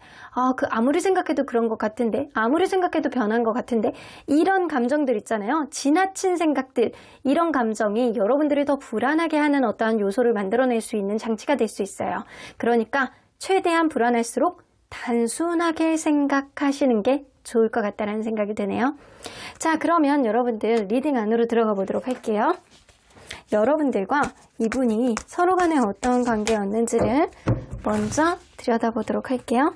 Speaker 1: 아무리 생각해도 그런 것 같은데, 아무리 생각해도 변한 것 같은데, 이런 감정들 있잖아요. 지나친 생각들, 이런 감정이 여러분들이 더 불안하게 하는 어떠한 요소를 만들어낼 수 있는 장치가 될 수 있어요. 그러니까 최대한 불안할수록 단순하게 생각하시는 게 좋을 것 같다는 생각이 드네요. 자, 그러면 여러분들 리딩 안으로 들어가 보도록 할게요. 여러분들과 이분이 서로 간에 어떤 관계였는지를 먼저 들여다보도록 할게요.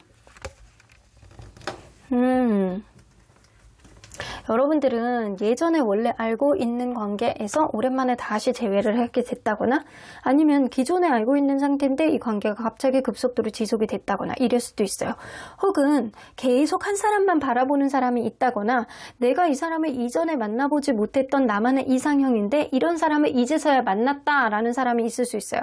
Speaker 1: 여러분들은 예전에 원래 알고 있는 관계에서 오랜만에 다시 재회를 하게 됐다거나 아니면 기존에 알고 있는 상태인데 이 관계가 갑자기 급속도로 지속이 됐다거나 이럴 수도 있어요. 혹은 계속 한 사람만 바라보는 사람이 있다거나 내가 이 사람을 이전에 만나보지 못했던 나만의 이상형인데 이런 사람을 이제서야 만났다라는 사람이 있을 수 있어요.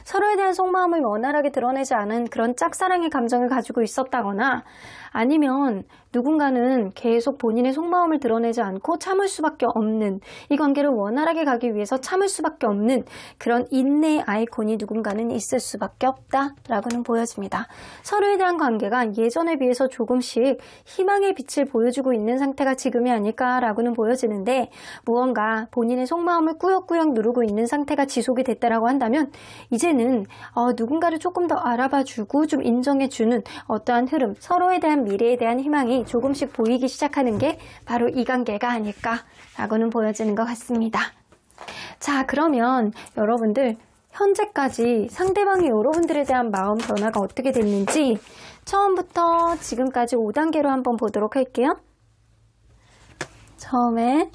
Speaker 1: 서로에 대한 속마음을 원활하게 드러내지 않은 그런 짝사랑의 감정을 가지고 있었다거나 아니면 누군가는 계속 본인의 속마음을 드러내지 않고 참을 수밖에 없는, 이 관계를 원활하게 가기 위해서 참을 수밖에 없는 그런 인내의 아이콘이 누군가는 있을 수밖에 없다라고는 보여집니다. 서로에 대한 관계가 예전에 비해서 조금씩 희망의 빛을 보여주고 있는 상태가 지금이 아닐까라고는 보여지는데 무언가 본인의 속마음을 꾸역꾸역 누르고 있는 상태가 지속이 됐다라고 한다면 이제는 누군가를 조금 더 알아봐주고 좀 인정해주는 어떠한 흐름, 서로에 대한 미래에 대한 희망이 조금씩 보이기 시작하는 게 바로 이 관계가 아닐까라고는 보여지는 것 같습니다. 자, 그러면 여러분들 현재까지 상대방이 여러분들에 대한 마음 변화가 어떻게 됐는지 처음부터 지금까지 5단계로 한번 보도록 할게요. 처음에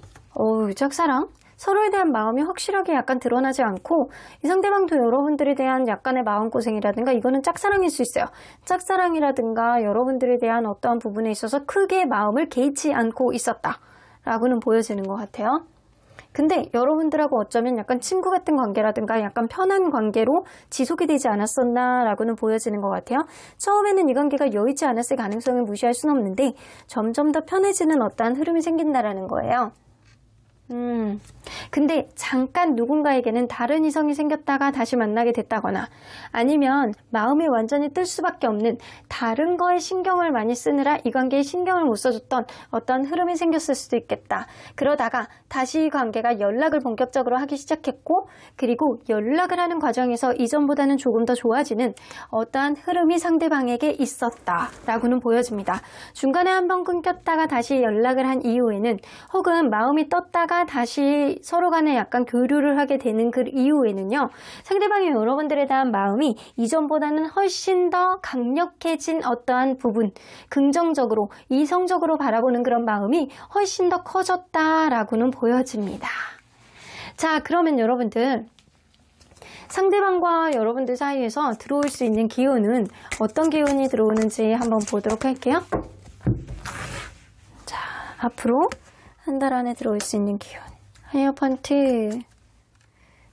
Speaker 1: 짝사랑, 서로에 대한 마음이 확실하게 약간 드러나지 않고 이 상대방도 여러분들에 대한 약간의 마음고생이라든가 이거는 짝사랑일 수 있어요. 짝사랑이라든가 여러분들에 대한 어떠한 부분에 있어서 크게 마음을 개의치 않고 있었다라고는 보여지는 것 같아요. 근데 여러분들하고 어쩌면 약간 친구 같은 관계라든가 약간 편한 관계로 지속이 되지 않았었나라고는 보여지는 것 같아요. 처음에는 이 관계가 여의치 않았을 가능성을 무시할 수는 없는데 점점 더 편해지는 어떠한 흐름이 생긴다라는 거예요. 근데 잠깐 누군가에게는 다른 이성이 생겼다가 다시 만나게 됐다거나 아니면 마음이 완전히 뜰 수밖에 없는 다른 거에 신경을 많이 쓰느라 이 관계에 신경을 못 써줬던 어떤 흐름이 생겼을 수도 있겠다. 그러다가 다시 이 관계가 연락을 본격적으로 하기 시작했고 그리고 연락을 하는 과정에서 이전보다는 조금 더 좋아지는 어떠한 흐름이 상대방에게 있었다라고는 보여집니다. 중간에 한번 끊겼다가 다시 연락을 한 이후에는 혹은 마음이 떴다가 다시 서로 간에 약간 교류를 하게 되는 그 이후에는요. 상대방이 여러분들에 대한 마음이 이전보다는 훨씬 더 강력해진 어떠한 부분, 긍정적으로, 이성적으로 바라보는 그런 마음이 훨씬 더 커졌다라고는 보여집니다. 자, 그러면 여러분들 상대방과 여러분들 사이에서 들어올 수 있는 기운은 어떤 기운이 들어오는지 한번 보도록 할게요. 자, 앞으로 한 달 안에 들어올 수 있는 기운. 하이어펀트.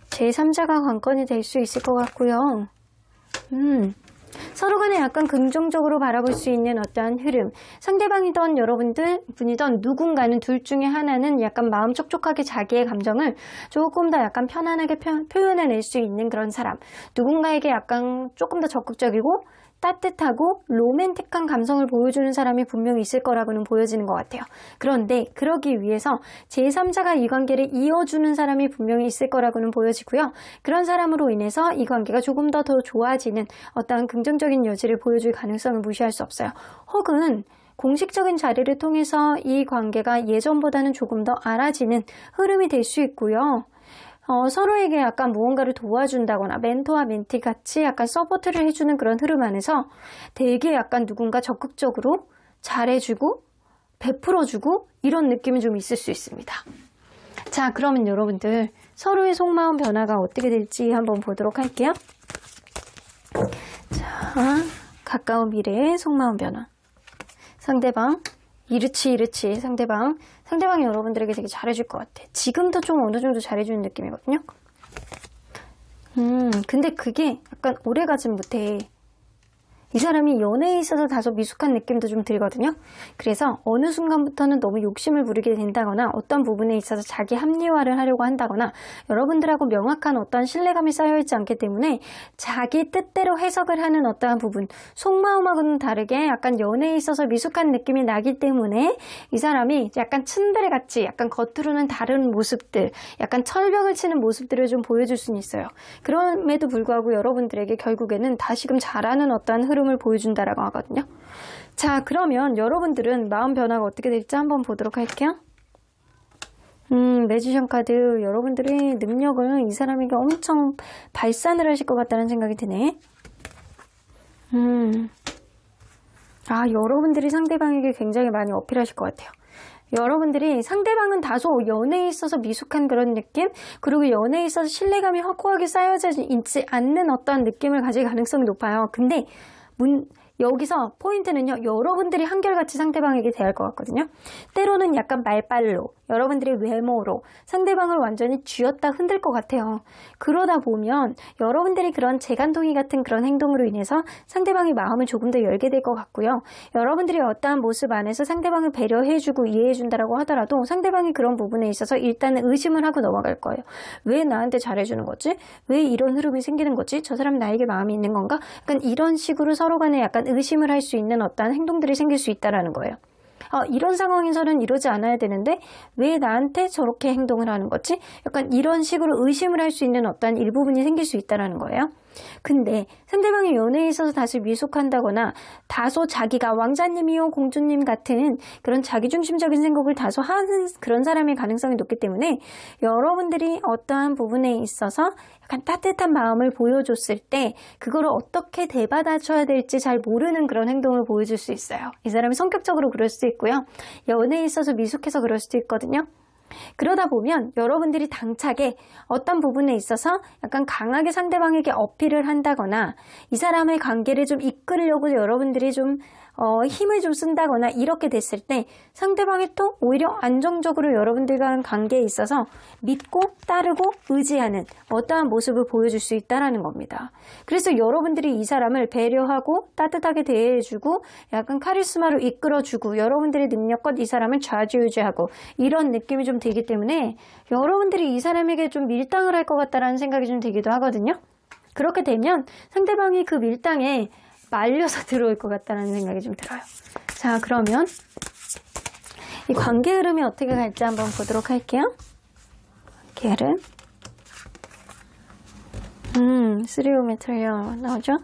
Speaker 1: 제3자가 관건이 될 수 있을 것 같고요. 서로 간에 약간 긍정적으로 바라볼 수 있는 어떠한 흐름. 상대방이던 여러분들 분이던 누군가는 둘 중에 하나는 약간 마음 촉촉하게 자기의 감정을 조금 더 약간 편안하게 표현해낼 수 있는 그런 사람. 누군가에게 약간 조금 더 적극적이고 따뜻하고 로맨틱한 감성을 보여주는 사람이 분명히 있을 거라고는 보여지는 것 같아요. 그런데 그러기 위해서 제3자가 이 관계를 이어주는 사람이 분명히 있을 거라고는 보여지고요. 그런 사람으로 인해서 이 관계가 조금 더 좋아지는 어떠한 긍정적인 여지를 보여줄 가능성을 무시할 수 없어요. 혹은 공식적인 자리를 통해서 이 관계가 예전보다는 조금 더 알아지는 흐름이 될 수 있고요. 서로에게 약간 무언가를 도와준다거나 멘토와 멘티 같이 약간 서포트를 해주는 그런 흐름 안에서 되게 약간 누군가 적극적으로 잘해주고 베풀어주고 이런 느낌이 좀 있을 수 있습니다. 자, 그러면 여러분들 서로의 속마음 변화가 어떻게 될지 한번 보도록 할게요. 자, 가까운 미래의 속마음 변화. 상대방 이르치 상대방이 여러분들에게 되게 잘해줄 것 같아. 지금도 좀 어느 정도 잘해주는 느낌이거든요. 근데 그게 약간 오래가진 못해. 이 사람이 연애에 있어서 다소 미숙한 느낌도 좀 들거든요. 그래서 어느 순간부터는 너무 욕심을 부리게 된다거나 어떤 부분에 있어서 자기 합리화를 하려고 한다거나 여러분들하고 명확한 어떤 신뢰감이 쌓여있지 않기 때문에 자기 뜻대로 해석을 하는 어떠한 부분, 속마음하고는 다르게 약간 연애에 있어서 미숙한 느낌이 나기 때문에 이 사람이 약간 츤데레같이 약간 겉으로는 다른 모습들, 약간 철벽을 치는 모습들을 좀 보여줄 수는 있어요. 그럼에도 불구하고 여러분들에게 결국에는 다시금 잘하는 어떠한 흐름 을 보여준다라고 하거든요. 자, 그러면 여러분들은 마음 변화가 어떻게 될지 한번 보도록 할게요. 매지션 카드, 여러분들의 능력을 이 사람에게 엄청 발산을 하실 것 같다는 생각이 드네. 여러분들이 상대방에게 굉장히 많이 어필하실 것 같아요. 여러분들이 상대방은 다소 연애에 있어서 미숙한 그런 느낌, 그리고 연애에 있어서 신뢰감이 확고하게 쌓여져 있지 않는 어떠한 느낌을 가질 가능성이 높아요. 근데 여기서 포인트는요, 여러분들이 한결같이 상대방에게 대할 것 같거든요. 때로는 약간 말빨로, 여러분들의 외모로 상대방을 완전히 쥐었다 흔들 것 같아요. 그러다 보면 여러분들이 그런 재간동이 같은 그런 행동으로 인해서 상대방의 마음을 조금 더 열게 될 것 같고요. 여러분들이 어떠한 모습 안에서 상대방을 배려해주고 이해해준다라고 하더라도 상대방이 그런 부분에 있어서 일단은 의심을 하고 넘어갈 거예요. 왜 나한테 잘해주는 거지? 왜 이런 흐름이 생기는 거지? 저 사람 나에게 마음이 있는 건가? 약간 이런 식으로 서로 간에 약간 의심을 할 수 있는 어떠한 행동들이 생길 수 있다라는 거예요. 이런 상황에서는 이러지 않아야 되는데 왜 나한테 저렇게 행동을 하는 거지? 약간 이런 식으로 의심을 할 수 있는 어떠한 일부분이 생길 수 있다는 거예요. 근데 상대방이 연애에 있어서 다시 미숙한다거나 다소 자기가 왕자님이요 공주님 같은 그런 자기중심적인 생각을 다소 하는 그런 사람의 가능성이 높기 때문에 여러분들이 어떠한 부분에 있어서 약간 따뜻한 마음을 보여줬을 때 그거를 어떻게 대받아쳐야 될지 잘 모르는 그런 행동을 보여줄 수 있어요. 이 사람이 성격적으로 그럴 수도 있고요. 연애에 있어서 미숙해서 그럴 수도 있거든요. 그러다 보면 여러분들이 당차게 어떤 부분에 있어서 약간 강하게 상대방에게 어필을 한다거나 이 사람의 관계를 좀 이끌려고 여러분들이 좀 힘을 좀 쓴다거나 이렇게 됐을 때 상대방이 또 오히려 안정적으로 여러분들과의 관계에 있어서 믿고 따르고 의지하는 어떠한 모습을 보여줄 수 있다는 겁니다. 그래서 여러분들이 이 사람을 배려하고 따뜻하게 대해주고 약간 카리스마로 이끌어주고 여러분들의 능력껏 이 사람을 좌지우지하고 이런 느낌이 좀 들기 때문에 여러분들이 이 사람에게 좀 밀당을 할 것 같다라는 생각이 좀 들기도 하거든요. 그렇게 되면 상대방이 그 밀당에 말려서 들어올 것 같다는 생각이 좀 들어요. 자, 그러면 이 관계 흐름이 어떻게 갈지 한번 보도록 할게요. 관계 흐름. 3오 메테리얼 나오죠?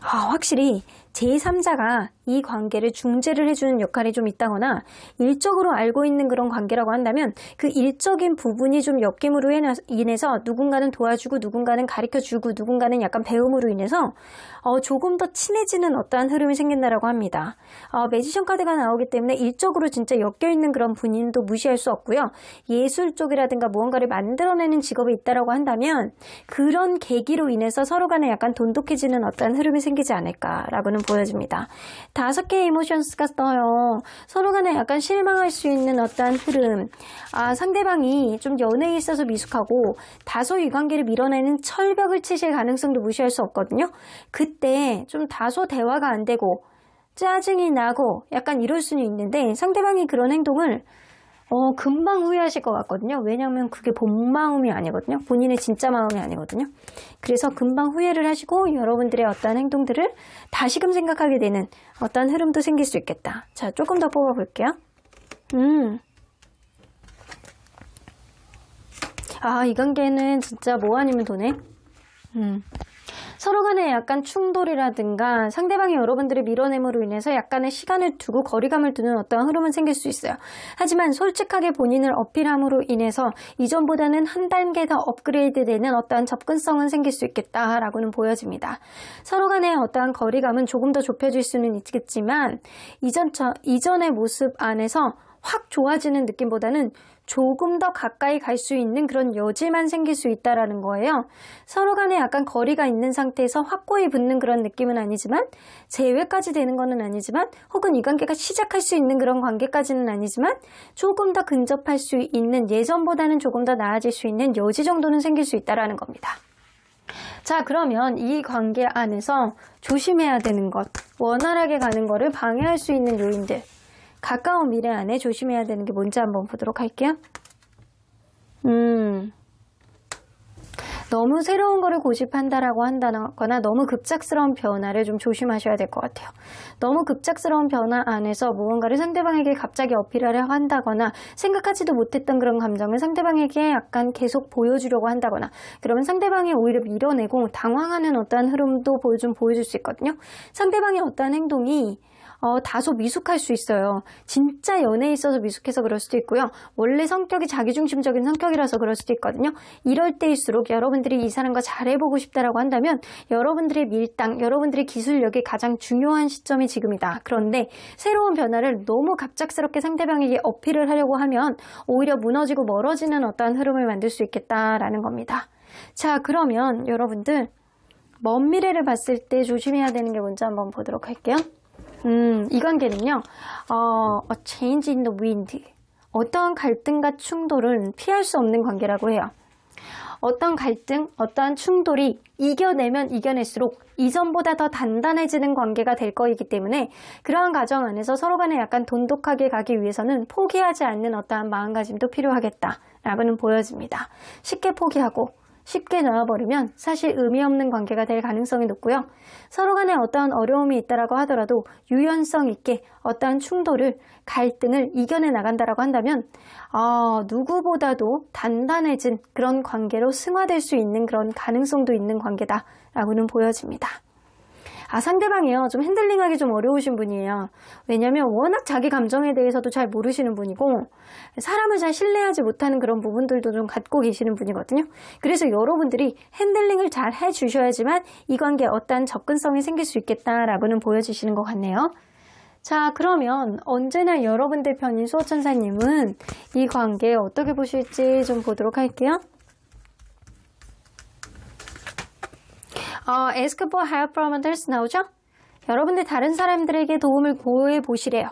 Speaker 1: 확실히 제3자가 이 관계를 중재를 해주는 역할이 좀 있다거나 일적으로 알고 있는 그런 관계라고 한다면 그 일적인 부분이 좀 엮임으로 인해서 누군가는 도와주고 누군가는 가르쳐주고 누군가는 약간 배움으로 인해서 조금 더 친해지는 어떠한 흐름이 생긴다라고 합니다. 매지션 카드가 나오기 때문에 일적으로 진짜 엮여있는 그런 분인도 무시할 수 없고요. 예술 쪽이라든가 무언가를 만들어내는 직업이 있다라고 한다면 그런 계기로 인해서 서로 간에 약간 돈독해지는 어떠한 흐름이 생기지 않을까라고는 보여집니다. 5개의 이모션스가 떠요. 서로 간에 약간 실망할 수 있는 어떠한 흐름. 상대방이 좀 연애에 있어서 미숙하고 다소 이 관계를 밀어내는 철벽을 치실 가능성도 무시할 수 없거든요. 그때 좀 다소 대화가 안 되고 짜증이 나고 약간 이럴 수는 있는데 상대방이 그런 행동을 금방 후회하실 것 같거든요. 왜냐하면 그게 본 마음이 아니거든요. 본인의 진짜 마음이 아니거든요. 그래서 금방 후회를 하시고 여러분들의 어떠한 행동들을 다시금 생각하게 되는 어떠한 흐름도 생길 수 있겠다. 자, 조금 더 뽑아볼게요. 이 관계는 진짜 뭐 아니면 도네. 서로 간에 약간 충돌이라든가 상대방이 여러분들을 밀어냄으로 인해서 약간의 시간을 두고 거리감을 두는 어떠한 흐름은 생길 수 있어요. 하지만 솔직하게 본인을 어필함으로 인해서 이전보다는 한 단계 더 업그레이드 되는 어떠한 접근성은 생길 수 있겠다라고는 보여집니다. 서로 간의 어떠한 거리감은 조금 더 좁혀질 수는 있겠지만 이전의 모습 안에서 확 좋아지는 느낌보다는 조금 더 가까이 갈 수 있는 그런 여지만 생길 수 있다라는 거예요. 서로 간에 약간 거리가 있는 상태에서 확고히 붙는 그런 느낌은 아니지만 재회까지 되는 거는 아니지만 혹은 이 관계가 시작할 수 있는 그런 관계까지는 아니지만 조금 더 근접할 수 있는 예전보다는 조금 더 나아질 수 있는 여지 정도는 생길 수 있다라는 겁니다. 자, 그러면 이 관계 안에서 조심해야 되는 것, 원활하게 가는 거를 방해할 수 있는 요인들 가까운 미래 안에 조심해야 되는 게 뭔지 한번 보도록 할게요. 너무 새로운 거를 고집한다라고 한다거나 너무 급작스러운 변화를 좀 조심하셔야 될 것 같아요. 너무 급작스러운 변화 안에서 무언가를 상대방에게 갑자기 어필하려 한다거나 생각하지도 못했던 그런 감정을 상대방에게 약간 계속 보여주려고 한다거나 그러면 상대방이 오히려 밀어내고 당황하는 어떠한 흐름도 좀 보여줄 수 있거든요. 상대방의 어떠한 행동이 다소 미숙할 수 있어요. 진짜 연애에 있어서 미숙해서 그럴 수도 있고요. 원래 성격이 자기중심적인 성격이라서 그럴 수도 있거든요. 이럴 때일수록 여러분들이 이 사람과 잘해보고 싶다라고 한다면 여러분들의 밀당, 여러분들의 기술력이 가장 중요한 시점이 지금이다. 그런데 새로운 변화를 너무 갑작스럽게 상대방에게 어필을 하려고 하면 오히려 무너지고 멀어지는 어떠한 흐름을 만들 수 있겠다라는 겁니다. 자, 그러면 여러분들 먼 미래를 봤을 때 조심해야 되는 게 뭔지 한번 보도록 할게요. 이 관계는요, a change in the wind. 어떠한 갈등과 충돌은 피할 수 없는 관계라고 해요. 어떤 갈등, 어떠한 충돌이 이겨내면 이겨낼수록 이전보다 더 단단해지는 관계가 될 거이기 때문에 그러한 과정 안에서 서로 간에 약간 돈독하게 가기 위해서는 포기하지 않는 어떠한 마음가짐도 필요하겠다라고는 보여집니다. 쉽게 포기하고 쉽게 놓아버리면 사실 의미 없는 관계가 될 가능성이 높고요. 서로 간에 어떠한 어려움이 있다라고 하더라도 유연성 있게 어떠한 충돌을, 갈등을 이겨내 나간다라고 한다면 누구보다도 단단해진 그런 관계로 승화될 수 있는 그런 가능성도 있는 관계다라고는 보여집니다. 상대방이요. 좀 핸들링하기 좀 어려우신 분이에요. 왜냐면 워낙 자기 감정에 대해서도 잘 모르시는 분이고 사람을 잘 신뢰하지 못하는 그런 부분들도 좀 갖고 계시는 분이거든요. 그래서 여러분들이 핸들링을 잘 해주셔야지만 이 관계에 어떠한 접근성이 생길 수 있겠다라고는 보여주시는 것 같네요. 자, 그러면 언제나 여러분들 편인 수호천사님은 이 관계 어떻게 보실지 좀 보도록 할게요. ask for help from others 나오죠? 여러분들 다른 사람들에게 도움을 구해 보시래요.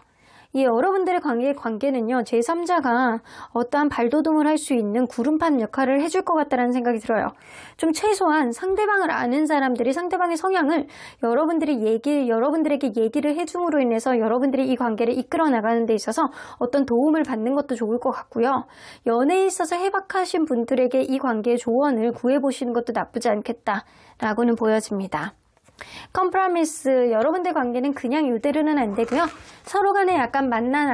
Speaker 1: 이 여러분들의 관계는요, 제3자가 어떠한 발돋움을 할 수 있는 구름판 역할을 해줄 것 같다는 생각이 들어요. 좀 최소한 상대방을 아는 사람들이 상대방의 성향을 여러분들에게 얘기를 해줌으로 인해서 여러분들이 이 관계를 이끌어 나가는 데 있어서 어떤 도움을 받는 것도 좋을 것 같고요. 연애에 있어서 해박하신 분들에게 이 관계의 조언을 구해보시는 것도 나쁘지 않겠다라고는 보여집니다. 컴프라미스, 여러분들 관계는 그냥 이대로는 안 되고요. 서로 간에 약간 만들어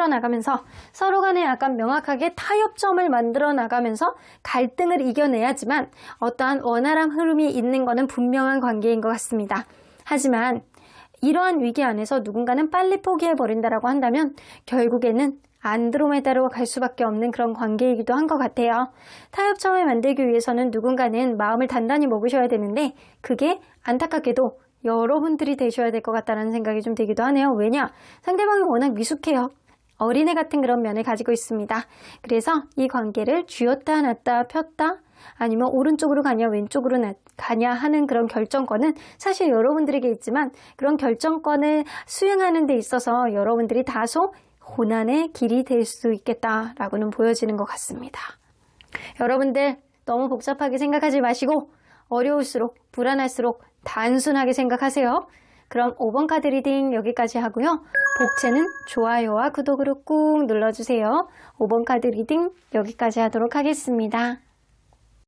Speaker 1: 나가면서 서로 간에 약간 명확하게 타협점을 만들어 나가면서 갈등을 이겨내야지만 어떠한 원활한 흐름이 있는 것은 분명한 관계인 것 같습니다. 하지만 이러한 위기 안에서 누군가는 빨리 포기해버린다라고 한다면 결국에는 안드로메다로 갈 수밖에 없는 그런 관계이기도 한 것 같아요. 타협점을 만들기 위해서는 누군가는 마음을 단단히 먹으셔야 되는데 그게 안타깝게도 여러분들이 되셔야 될 것 같다는 생각이 좀 들기도 하네요. 왜냐? 상대방이 워낙 미숙해요. 어린애 같은 그런 면을 가지고 있습니다. 그래서 이 관계를 쥐었다 놨다 폈다 아니면 오른쪽으로 가냐 왼쪽으로 가냐 하는 그런 결정권은 사실 여러분들에게 있지만 그런 결정권을 수행하는 데 있어서 여러분들이 다소 고난의 길이 될 수 있겠다라고는 보여지는 것 같습니다. 여러분들 너무 복잡하게 생각하지 마시고 어려울수록 불안할수록 단순하게 생각하세요. 그럼 5번 카드 리딩 여기까지 하고요. 복채는 좋아요와 구독으로 꾹 눌러주세요. 5번 카드 리딩 여기까지 하도록 하겠습니다.